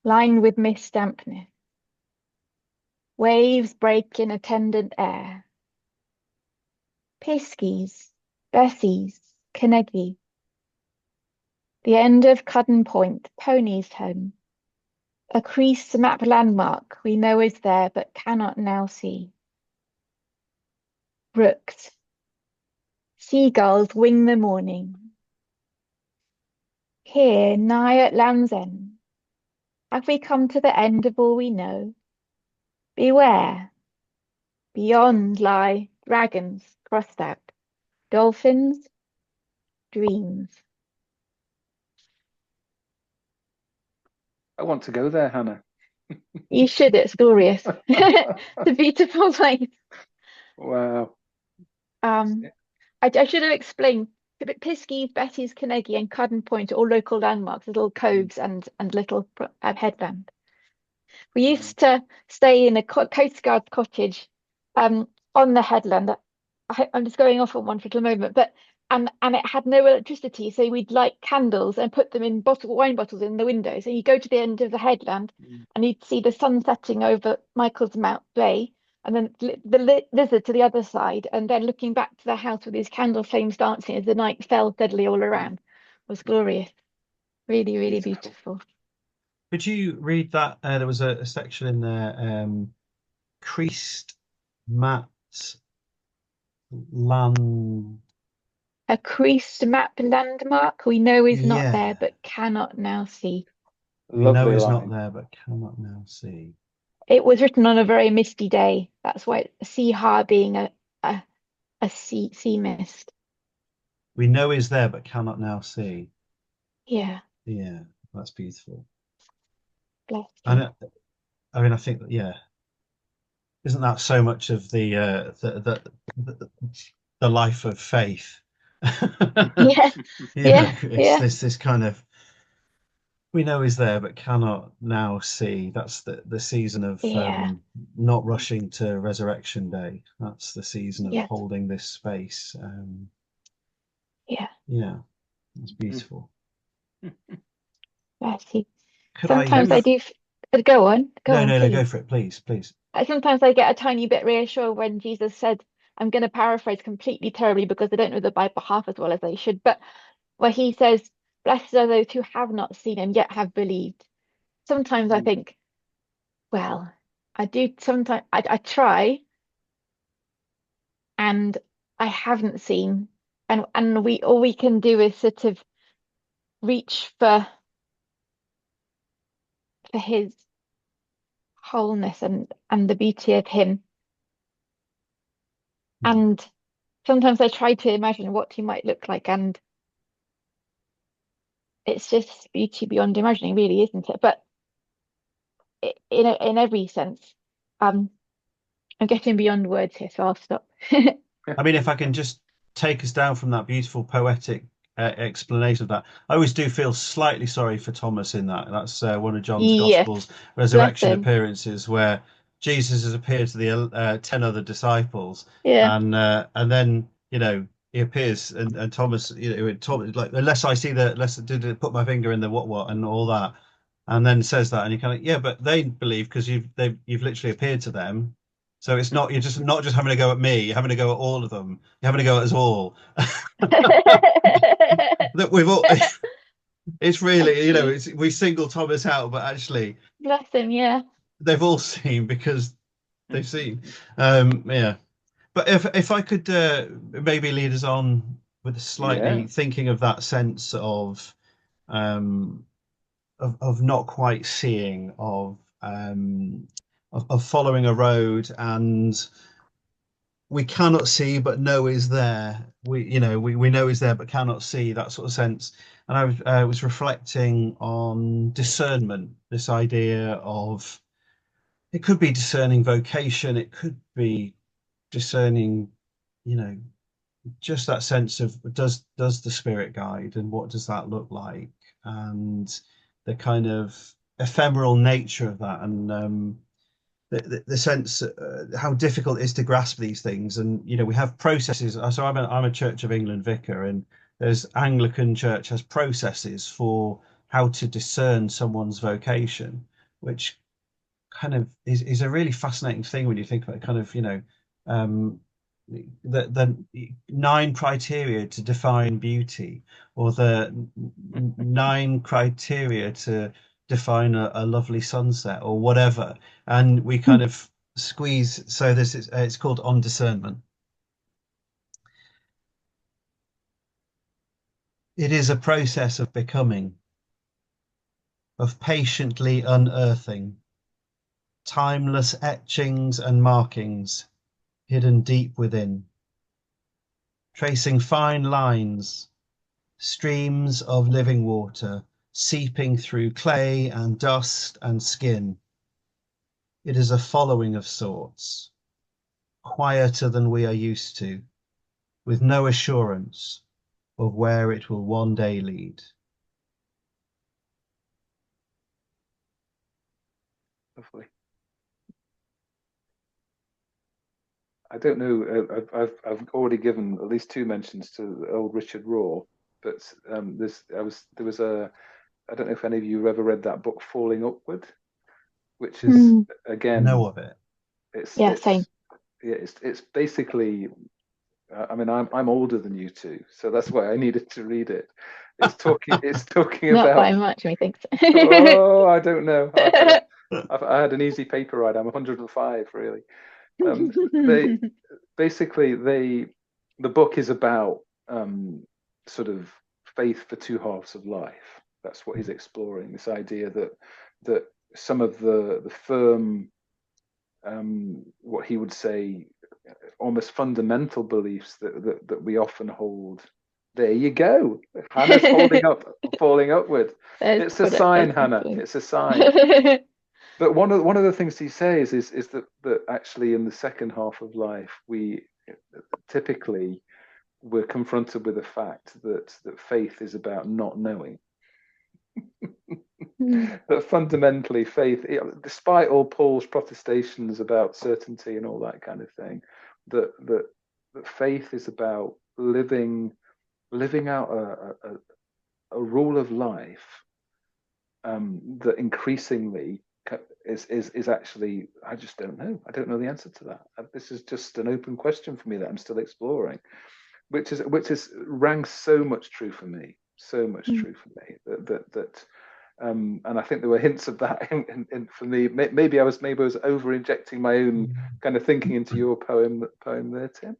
lined with mist dampness. Waves break in attendant air. Piskies, Bessies, Carnegie. The end of Cudden Point, Pony's home. A creased map landmark we know is there but cannot now see. Rooks. Seagulls wing the morning. Here, nigh at Land's End, have we come to the end of all we know? Beware. Beyond lie dragons crossed out, dolphins, dreams. I want to go there, Hannah. You should, it's glorious. It's a beautiful place. Wow. I should have explained. But Piskies, Betty's, Carnegie, and Cudden Point are all local landmarks, little coves and little headland. We Wow. used to stay in a Coast Guard cottage on the headland. I'm just going off on one for a moment, but and it had no electricity, so we'd light candles and put them in wine bottles in the window. So you go to the end of the headland Mm. and you'd see the sun setting over Michael's Mount Bay, and then the lizard to the other side, and then looking back to the house with these candle flames dancing as the night fell steadily all around was glorious. Really, really Beautiful. beautiful. Could you read that? There was a section in there, creased mat land. A creased map landmark we know is not there Yeah, but cannot now see. we know Lovely is not line. there, but cannot now see. It was written on a very misty day. That's why sea ha being a sea mist. We know is there, but cannot now see. Yeah, Yeah, that's beautiful. bless you. And I mean, I think that, yeah, isn't that so much of the life of faith? Yeah, You know, yeah, it's yeah, this kind of we know is there but cannot now see. That's the season of yeah, not rushing to resurrection day. That's the season of yes, holding this space. yeah, Yeah, that's Mm. beautiful. bless you. Could I? Sometimes I do. Go No, on, no, no. Go please. for it, please, please. Sometimes I get a tiny bit reassured when Jesus said, I'm going to paraphrase completely terribly because I don't know the Bible half as well as I should, but where he says, blessed are those who have not seen and yet have believed. Sometimes I Mm. think, Well, I do sometimes. I try, and I haven't seen, and we all we can do is sort of reach for his wholeness and the beauty of him. Mhm. And sometimes I try to imagine what he might look like, and it's just beauty beyond imagining, really, isn't it? But in every sense, um, I'm getting beyond words here, so I'll stop. I mean, if I can just take us down from that beautiful poetic explanation of that, I always do feel slightly sorry for Thomas in that. That's one of John's Yes, Gospels bless resurrection him. appearances where Jesus has appeared to the 10 other disciples, Yeah. and then he appears and Thomas, Thomas like unless I see the less put my finger in the what and all that, and then says that, and you kind of yeah, but they believe because you've literally appeared to them. So it's not you're just not just having a go at me, you're having a go at all of them. You're having a go at us all. That we've all it's really, Actually, it's we single Thomas out, but actually bless him. Yeah. they've all seen because they've seen. Yeah. But if I could maybe lead us on with a Yeah, slightly thinking of that sense um of not quite seeing, of following a road and we cannot see but know is there. We know is there but cannot see, that sort of sense. And I was reflecting on discernment, this idea of it could be discerning vocation, it could be discerning, you know, just that sense of does the spirit guide and what does that look like, and the kind of ephemeral nature of that, and the sense how difficult it is to grasp these things. And we have processes. So I'm a Church of England vicar, and there's Anglican Church has processes for how to discern someone's vocation, which kind of is a really fascinating thing when you think about it. Kind of um, the 9 criteria to define beauty, or the 9 criteria to define a lovely sunset, or whatever. And we kind of squeeze. So this is it's called on discernment. It is a process of becoming, of patiently unearthing timeless etchings and markings hidden deep within, tracing fine lines, streams of living water seeping through clay and dust and skin. It is a following of sorts, quieter than we are used to, with no assurance of where it will one day lead. lovely. I don't know. I've already given at least two mentions to old Richard Raw, but there was a I don't know if any of you have ever read that book Falling Upward, which is Mm. again Know of it. it's Yeah, same. it's yeah it's basically I mean I'm older than you two, so that's why I needed to read it. It's talking Not by about much, methinks. oh I don't know I had an easy paper ride. I'm 105 really. They basically the book is about sort of faith for two halves of life. That's what he's exploring. This idea that some of the firm, what he would say, almost fundamental beliefs that we often hold. There you go. Hannah's holding up, falling upward. There's It's a what I sign, was Hannah. thinking. It's a sign. But one of the things he says is that actually in the second half of life we typically we're confronted with the fact that faith is about not knowing. Mm. That fundamentally faith, despite all Paul's protestations about certainty and all that kind of thing, that faith is about living out a rule of life that increasingly is actually I just don't know. I don't know the answer to that. This is just an open question for me that I'm still exploring, which is rang so much true for me, so much Mm. true for me that And I think there were hints of that for me. Maybe I was over injecting my own kind of thinking into your poem there, Tim.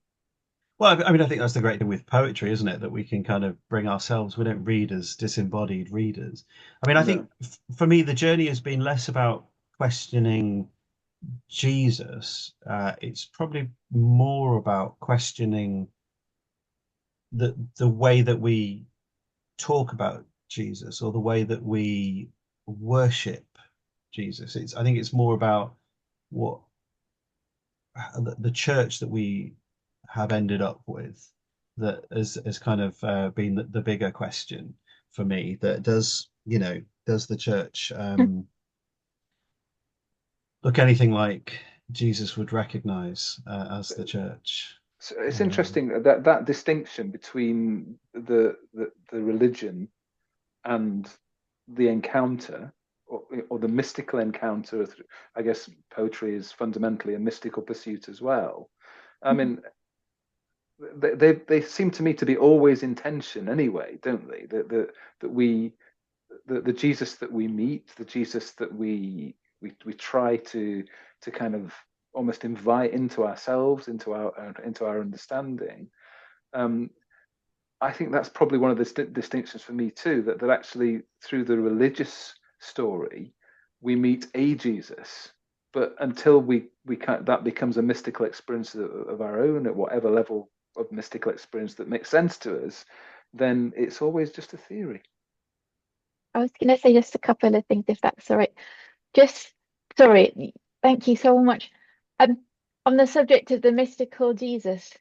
Well, I mean, I think that's the great thing with poetry, isn't it? That we can kind of bring ourselves, we don't read as disembodied readers. I mean, I think No. for me, the journey has been less about questioning Jesus. It's probably more about questioning the way that we talk about Jesus or the way that we worship Jesus. I think it's more about what the church that we have ended up with that has kind of been the bigger question for me. That does the church look anything like Jesus would recognize as the church? So it's Um, interesting that distinction between the religion and the encounter, or the mystical encounter. I guess poetry is fundamentally a mystical pursuit as well. I mean, they seem to me to be always in tension anyway, don't they? That we the Jesus that we meet, the Jesus that we try to kind of almost invite into ourselves, into our understanding. Um, I think that's probably one of the distinctions for me too. That actually through the religious story, we meet a Jesus, but until we can, that becomes a mystical experience of our own at whatever level of mystical experience that makes sense to us, then it's always just a theory. I was going to say just a couple of things, if that's all right. Just sorry, thank you so much. Um, on the subject of the mystical Jesus,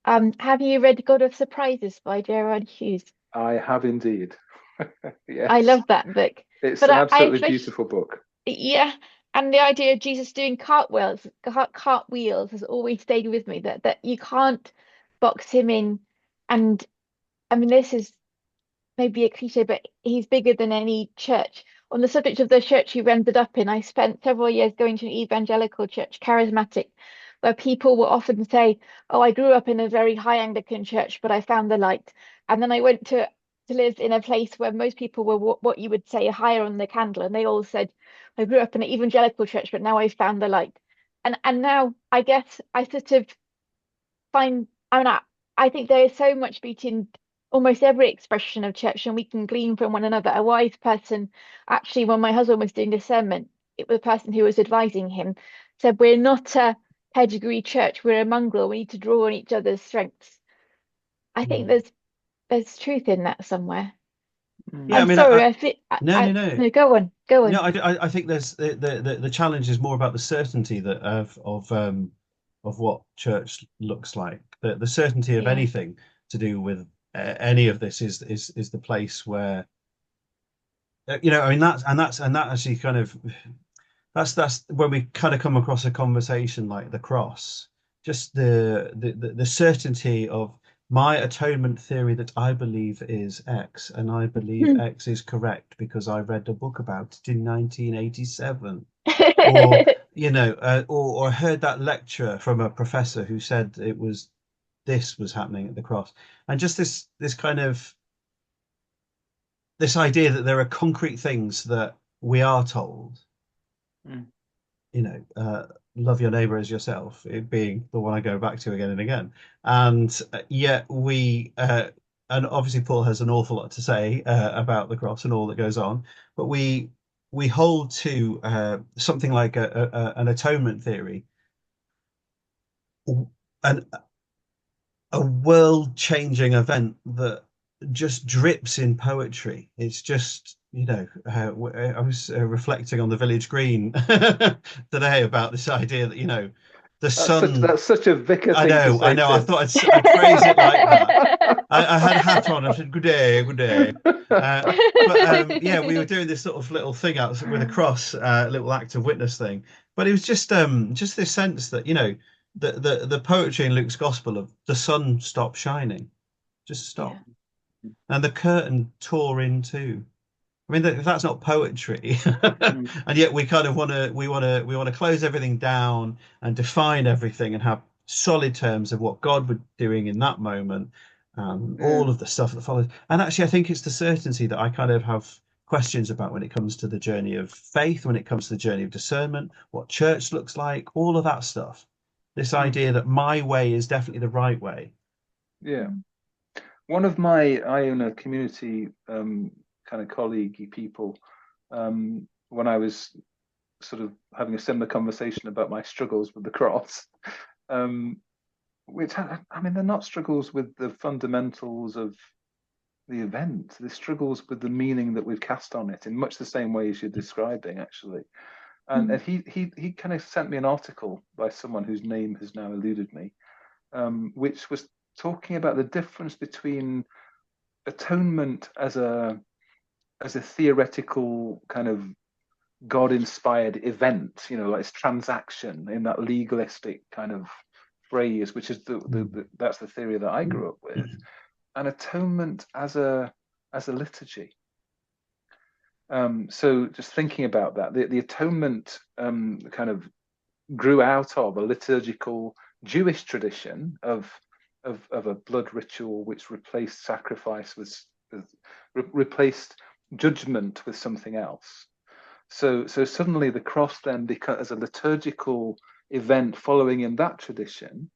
have you read God of Surprises by Gerard Hughes? I have indeed. I Yes, love that book, it's but an I absolutely especially, beautiful book. yeah, and the idea of Jesus doing cartwheels has always stayed with me. That you can't box him in, and I mean this is maybe a cliche, but he's bigger than any church. On the subject of the church you ended up in, I spent several years going to an evangelical church, charismatic, where people will often say, "Oh, I grew up in a very high Anglican church, but I found the light." And then I went to live in a place where most people were what you would say higher on the candle, and they all said, "I grew up in an evangelical church, but now I found the light." And now I guess I sort of find I mean I think there is so much beauty in almost every expression of church, and we can glean from one another. A wise person, actually, when my husband was doing discernment, it was the person who was advising him said, "We're not a pedigree church, we're a mongrel. We need to draw on each other's strengths." I think mm. there's truth in that somewhere. Yeah, I Mm. I'm mean, sorry, I feel no, no, no. no, go on, go No, on. I think there's the challenge is more about the certainty that of what church looks like. The certainty of Yeah. anything to do with any of this is the place where I mean that actually kind of that's when we kind of come across a conversation like the cross, just the certainty of my atonement theory that I believe is X, and I believe X is correct because I read a book about it in 1987, or or heard that lecture from a professor who said this was happening at the cross, and just this kind of this idea that there are concrete things that we are told, Mm. love your neighbor as yourself, it being the one I go back to again and again. And yet and obviously Paul has an awful lot to say about the cross and all that goes on, but we hold to something like an atonement theory, an, a world-changing event that just drips in poetry. It's just, I was reflecting on the village green today about this idea that, the sun. That's such a vicar I thing to know, I say, know. I Tim. thought I'd phrase it like that. I had a hat on. I said, "Good day, good day." Uh, but yeah, we were doing this sort of little thing out with a cross, little act of witness thing. But it was just this sense that the poetry in Luke's gospel of the sun stopped shining, just Yeah. stopped, and the curtain tore in two. I mean, if that's not poetry, Mm. and yet we want to close everything down and define everything and have solid terms of what God was doing in that moment, Yeah. all of the stuff that follows. And actually, I think it's the certainty that I kind of have questions about when it comes to the journey of faith, when it comes to the journey of discernment, what church looks like, all of that stuff. This idea that my way is definitely the right way. Yeah. One of my Iona community kind of colleague people, when I was sort of having a similar conversation about my struggles with the cross, which I mean, they're not struggles with the fundamentals of the event. They're struggles with the meaning that we've cast on it in much the same way as you're describing, actually. And he kind of sent me an article by someone whose name has now eluded me, which was talking about the difference between atonement as a theoretical kind of God-inspired event, like it's transaction in that legalistic kind of phrase, which is that's the theory that I grew up with, and atonement as a liturgy. So just thinking about that, the atonement kind of grew out of a liturgical Jewish tradition of a blood ritual which replaced sacrifice replaced judgment with something else. So suddenly the cross then, because as a liturgical event following in that tradition,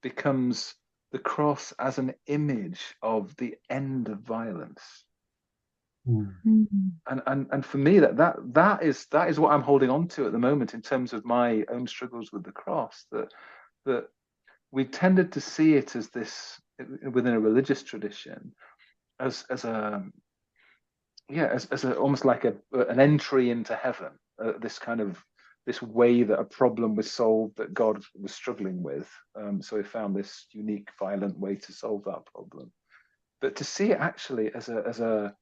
becomes the cross as an image of the end of violence. And for me, that is what I'm holding on to at the moment in terms of my own struggles with the cross. That we tended to see it as this within a religious tradition as a almost like an entry into heaven, this way that a problem was solved that God was struggling with. So he found this unique, violent way to solve that problem. But to see it actually as a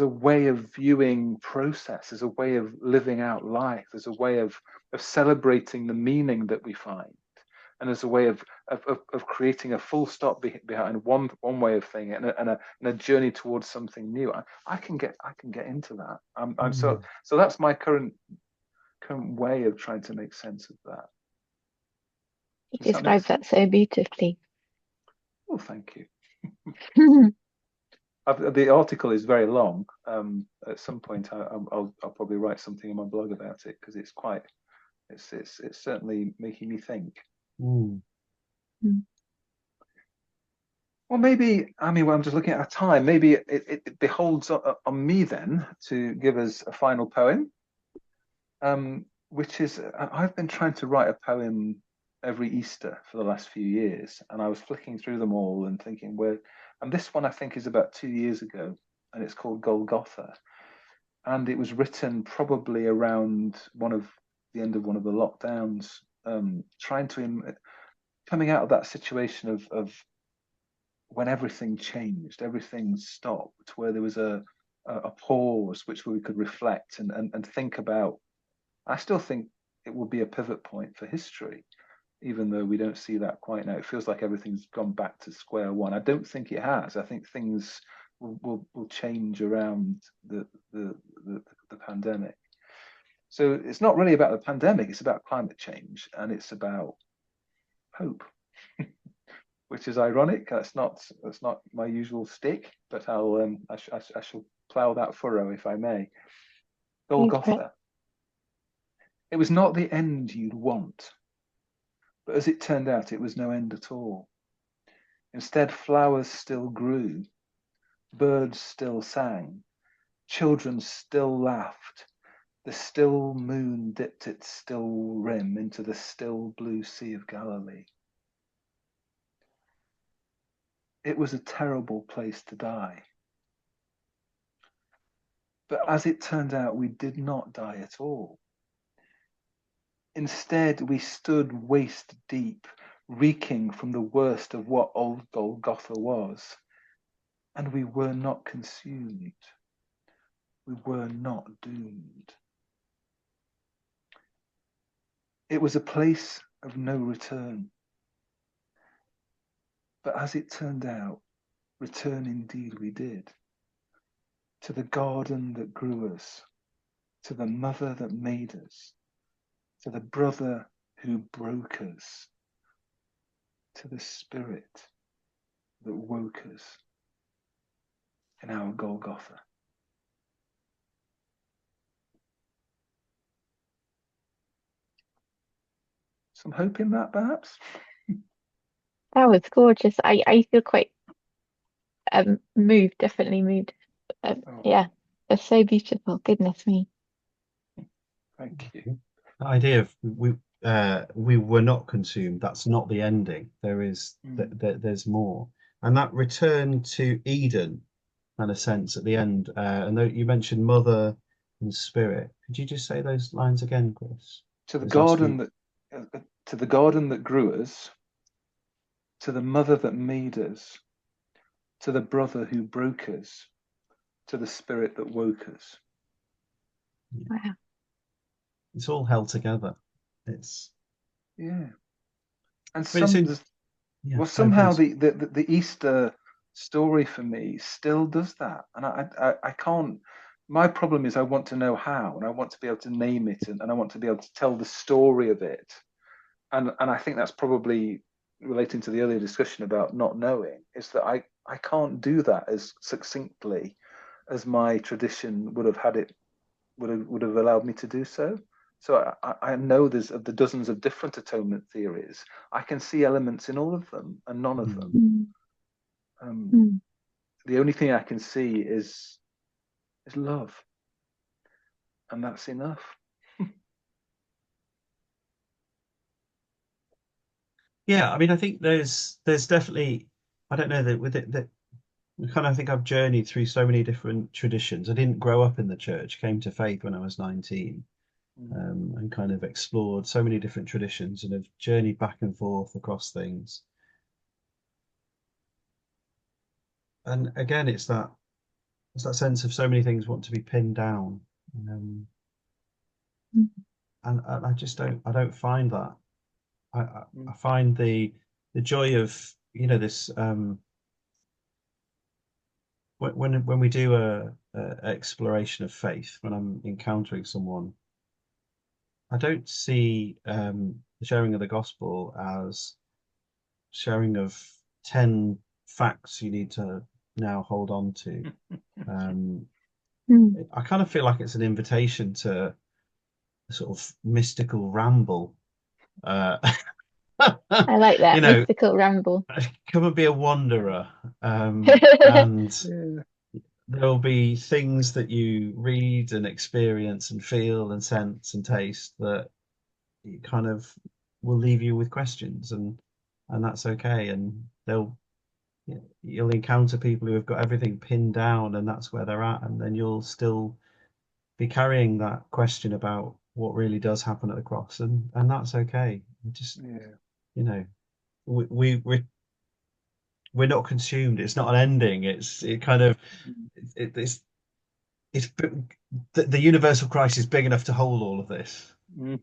way of viewing process, as a way of living out life, as a way of celebrating the meaning that we find, and as a way of creating a full stop behind one way of thinking and a journey towards something new. I can get into that. So that's my current way of trying to make sense of that. You described that so beautifully. Well, thank you. The article is very long. At some point, I'll probably write something in my blog about it because it's certainly making me think. Well, maybe, I mean, I'm just looking at our time. Maybe it beholds on me then to give us a final poem, which is, I've been trying to write a poem every Easter for the last few years, and I was flicking through them all and thinking, and this one I think is about 2 years ago, and it's called Golgotha, and it was written probably around the end of one of the lockdowns, coming out of that situation of when everything changed, everything stopped, where there was a pause, which we could reflect and think about. I still think it will be a pivot point for history, even though we don't see that quite now. It feels like everything's gone back to square one. I don't think it has. I think things will change around the pandemic. So it's not really about the pandemic. It's about climate change, and it's about hope. Which is ironic. That's not my usual stick, but I shall plough that furrow if I may. Golgotha. It was not the end you'd want, but as it turned out, it was no end at all. Instead, flowers still grew, birds still sang, children still laughed. The still moon dipped its still rim into the still blue Sea of Galilee. It was a terrible place to die. But as it turned out, we did not die at all. Instead, we stood waist deep, reeking from the worst of what old Golgotha was. And we were not consumed. We were not doomed. It was a place of no return. But as it turned out, return indeed we did. To the garden that grew us, to the mother that made us, to the brother who broke us, to the spirit that woke us. in our Golgotha. Some hope in that, perhaps? That was gorgeous. I feel quite moved, definitely moved. Oh, Yeah, it's so beautiful. Goodness me. thank you. The idea of we were not consumed. That's not the ending. There's more, and that return to Eden, in a sense, at the end. And though you mentioned mother and spirit, could you just say those lines again, Chris? To the Those last garden few. to the garden that grew us, to the mother that made us, to the brother who broke us, to the spirit that woke us. Wow. It's all held together. It's Yeah, and but it's in. Yeah. well, No, somehow please. the Easter story for me still does that, and I can't. My problem is I want to know how, and I want to be able to name it, and I want to be able to tell the story of it, and I think that's probably relating to the earlier discussion about not knowing, is that I can't do that as succinctly as my tradition would have had it would have allowed me to do so. So I know there's of the dozens of different atonement theories. I can see elements in all of them and none of them. Mm. Um, Mm. the only thing I can see is love, and that's enough. Yeah, I mean, I think there's definitely. I don't know that with it that kind of think I've journeyed through so many different traditions. I didn't grow up in the church, came to faith when I was 19, Mm. and kind of explored so many different traditions and have journeyed back and forth across things. And again, it's that sense of so many things want to be pinned down, um, Mm. and I just don't find that. I Mm. find the joy of this when we do a exploration of faith, when I'm encountering someone, I don't see the sharing of the gospel as sharing of 10 facts you need to now hold on to. Um, Mm. I kind of feel like it's an invitation to a sort of mystical ramble. Uh, I like you that know, mystical ramble. come and be a wanderer. And Yeah, there'll be things that you read and experience and feel and sense and taste that it kind of will leave you with questions, and that's okay. And you'll encounter people who have got everything pinned down, and that's where they're at, and then you'll still be carrying that question about what really does happen at the cross, and that's okay. Just yeah. you know, we're not consumed. It's not an ending. It kind of Mm. it's the universal Christ is big enough to hold all of this. Mm.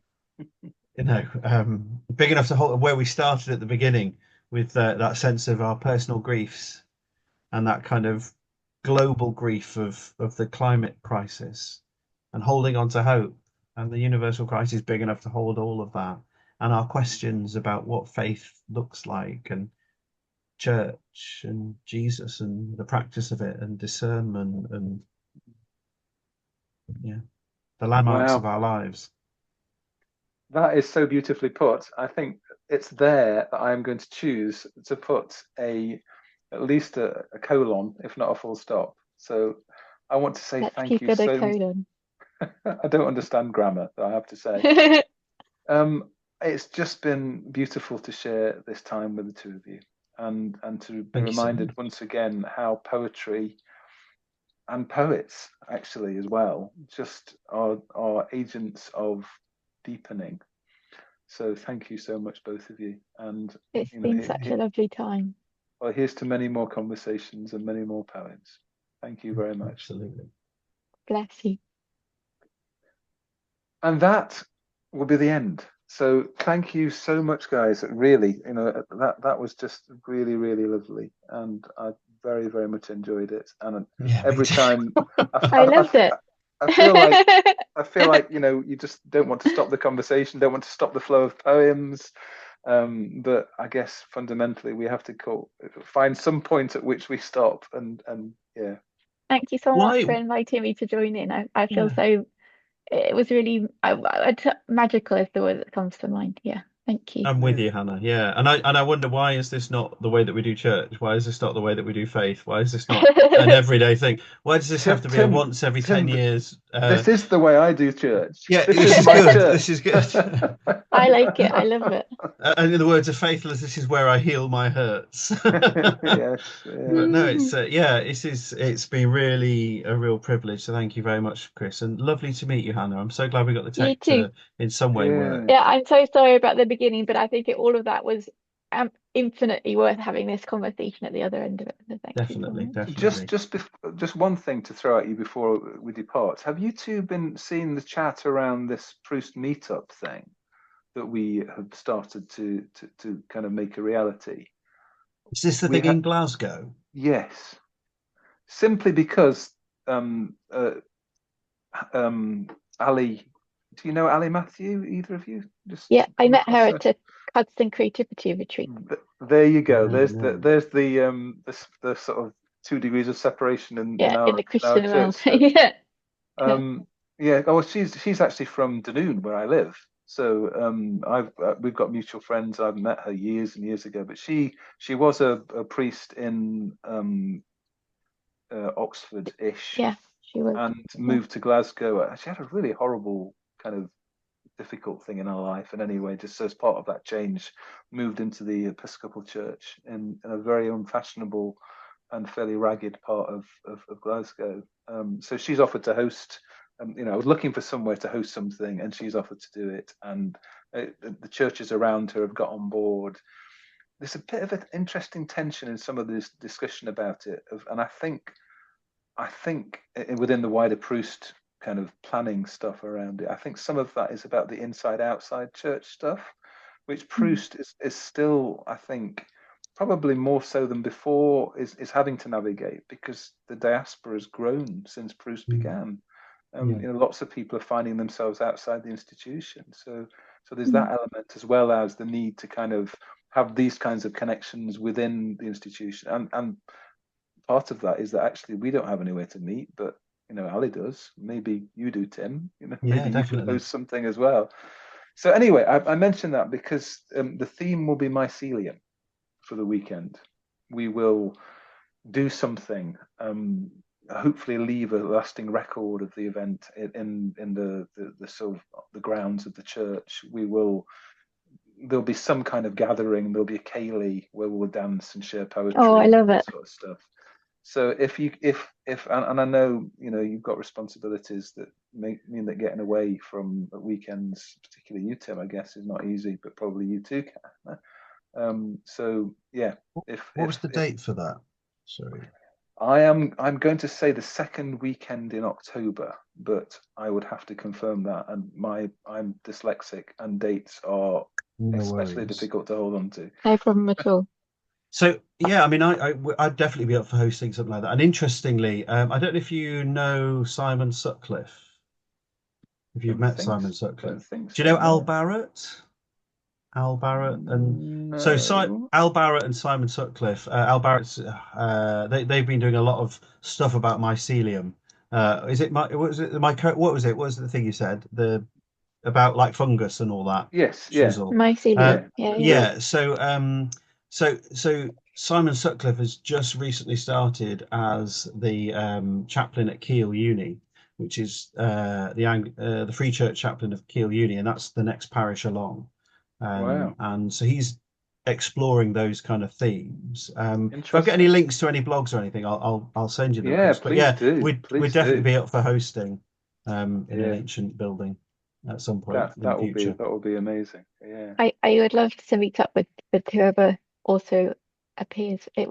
Big enough to hold where we started at the beginning with that sense of our personal griefs and that kind of global grief of the climate crisis and holding on to hope. And the universal Christ is big enough to hold all of that. And our questions about what faith looks like and church and Jesus and the practice of it and discernment and yeah, the landmarks of Wow, our lives. that is so beautifully put. I think it's there that I am going to choose to put at least a colon, if not a full stop. So I want to say Let's thank keep you it a so. colon. I don't understand grammar, I have to say. It's just been beautiful to share this time with the two of you, and to be Thank you so much. reminded once again how poetry and poets actually as well just are agents of deepening. So thank you so much, both of you. And It's you know, been such a lovely time. well, here's to many more conversations and many more poems. Thank you very much. Absolutely. Bless you. And that will be the end. So thank you so much, guys. Really, that was just really, really lovely, and I very, very much enjoyed it. And Yeah, me every too. time I loved it. I feel like you just don't want to stop the conversation, don't want to stop the flow of poems. But I guess fundamentally we have to find some point at which we stop, and yeah. Thank you so much Why? for inviting me to join in. I feel so, it was really magical is the word that comes to mind. Yeah, thank you. I'm with Yeah. you, Hannah. Yeah, and I wonder, why is this not the way that we do church? Why is this not the way that we do faith? Why is this not an everyday thing? Why does this have to be a Tim, once every 10 Tim, years? this is the way I do church. Yeah, This this is is my good. church. This is good. I like it. I love it. And in the words of Faithless, this is where I heal my hurts. Yes. Yeah. But no, it's yeah, it's been really a real privilege. So thank you very much, Chris, and lovely to meet you, Hannah. I'm so glad we got the You tech too. to in some way Yeah. work. Yeah, I'm so sorry about the beginning, but I think all of that was infinitely worth having this conversation at the other end of it. So thank you so Definitely, much. definitely. Just one thing to throw at you before we depart. Have you two been seeing the chat around this Proust meetup thing that we have started to kind of make a reality? Is this the We thing have, in Glasgow? yes, simply because um uh, Ali, do you know Ali Matthew? Either of you just Yeah, I come met her across her? at a Hudson Creativity Retreat. There you go. No, There's no. the sort of 2 degrees of separation in Yeah, in our the in our Christian church. realm. So Yeah. Yeah. yeah. Oh, she's actually from Dunoon, where I live. So I've we've got mutual friends. I've met her years and years ago, but she was a priest in Oxford-ish Yeah, she was. and Yeah. moved to Glasgow. She had a really horrible kind of difficult thing in her life, and anyway, just as part of that change, moved into the Episcopal Church in a very unfashionable and fairly ragged part of Glasgow. So she's offered to host. I was looking for somewhere to host something, and she's offered to do it. And the churches around her have got on board. There's a bit of an interesting tension in some of this discussion about it, and I think within the wider Proust kind of planning stuff around it, I think some of that is about the inside outside church stuff, which Mm. Proust is still, I think, probably more so than before, is having to navigate because the diaspora has grown since Proust Mm, began. yeah. Lots of people are finding themselves outside the institution. So there's Mm. that element as well as the need to kind of have these kinds of connections within the institution. And part of that is that actually we don't have anywhere to meet, but Ali does. Maybe you do, Tim. Yeah, Maybe you could definitely. host something as well. So anyway, I mentioned that because the theme will be mycelium for the weekend. We will do something. Hopefully, leave a lasting record of the event in the sort of the grounds of the church. There'll be some kind of gathering. There'll be a ceilidh where we'll dance and share Oh, I poetry and all love that it. sort of stuff. So if and I know you've got responsibilities that mean that getting away from weekends, particularly you, Tim, I guess, is not easy, but probably you too can. So yeah, What was the date for that? Sorry. I'm going to say the second weekend in October, but I would have to confirm that. And I'm dyslexic, and dates are No especially worries. difficult to hold on to. No problem at all. So yeah, I mean, I'd definitely be up for hosting something like that. And interestingly, I don't know if you know Simon Sutcliffe. If you've met Simon Don't Sutcliffe, think do you so. know Al No. Barrett? Al Barrett and No. Al Barrett and Simon Sutcliffe. Al Barrett's they've been doing a lot of stuff about mycelium. Is it my what was it my what was it? What was the thing you said? The about like fungus and all that Yes. Yeah. shizzle. Uh, Mycelium. Yeah. Yeah, yeah. Yeah. yeah. So Simon Sutcliffe has just recently started as the chaplain at Keele Uni, which is the Free Church chaplain of Keele Uni, and that's the next parish along. Wow. And so he's exploring those kind of themes. If I get any Interesting. links to any blogs or anything, I'll send you them, Yeah. Chris. But Please yeah, do. we'd Please definitely do. be up for hosting in an Yeah. ancient building at some point That in the that will be future. that will be amazing. Yeah. I would love to meet up with whoever also appears. It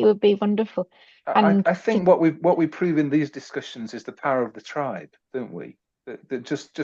would be wonderful. And I to, think what we prove in these discussions is the power of the tribe, don't we? That just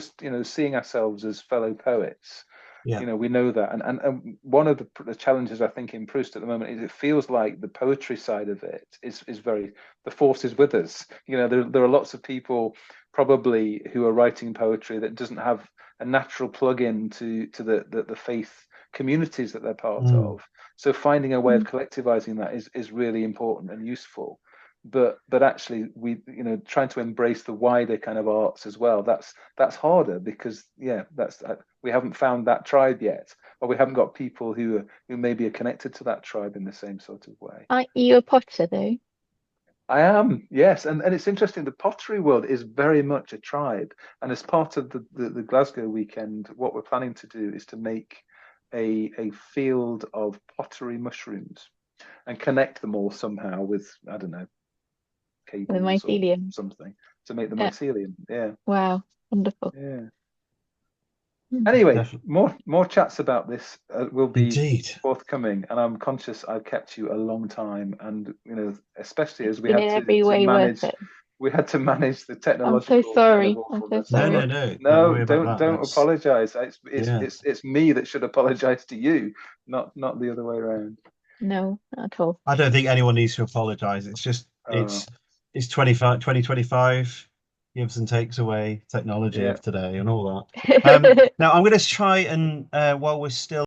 seeing ourselves as fellow poets. Yeah. We know that, and one of the challenges I think in Proust at the moment is it feels like the poetry side of it is very, the force is with us. There are lots of people probably who are writing poetry that doesn't have a natural plug-in to the faith communities that they're part Mm. of. So finding a way of mm, collectivizing that is really important and useful. but actually we trying to embrace the wider kind of arts as well. That's harder because that's we haven't found that tribe yet, or we haven't got people who maybe are connected to that tribe in the same sort of way. Aren't you a potter though? I am, yes, and it's interesting. The pottery world is very much a tribe, and as part of the Glasgow weekend, what we're planning to do is to make a field of pottery mushrooms and connect them all somehow with, I don't know, The cables or mycelium. something to make the Yeah. mycelium. Yeah, Wow, wonderful. yeah. Hmm. Anyway, Definitely. more chats about this will be Indeed. forthcoming, and I'm conscious I've kept you a long time, and especially as It's been in every to way worth manage, it. we had to manage the I'm so technological kind of sorry. I'm so awfulness. No, sorry. no, no. Don't No, worry about that. don't That's apologize. It's yeah. it's me that should apologize to you, not the other way around. No, not at all. I don't think anyone needs to apologize. It's just Oh, it's 2025 gives and takes away technology yeah. of today and all that. Now I'm going to try and while we're still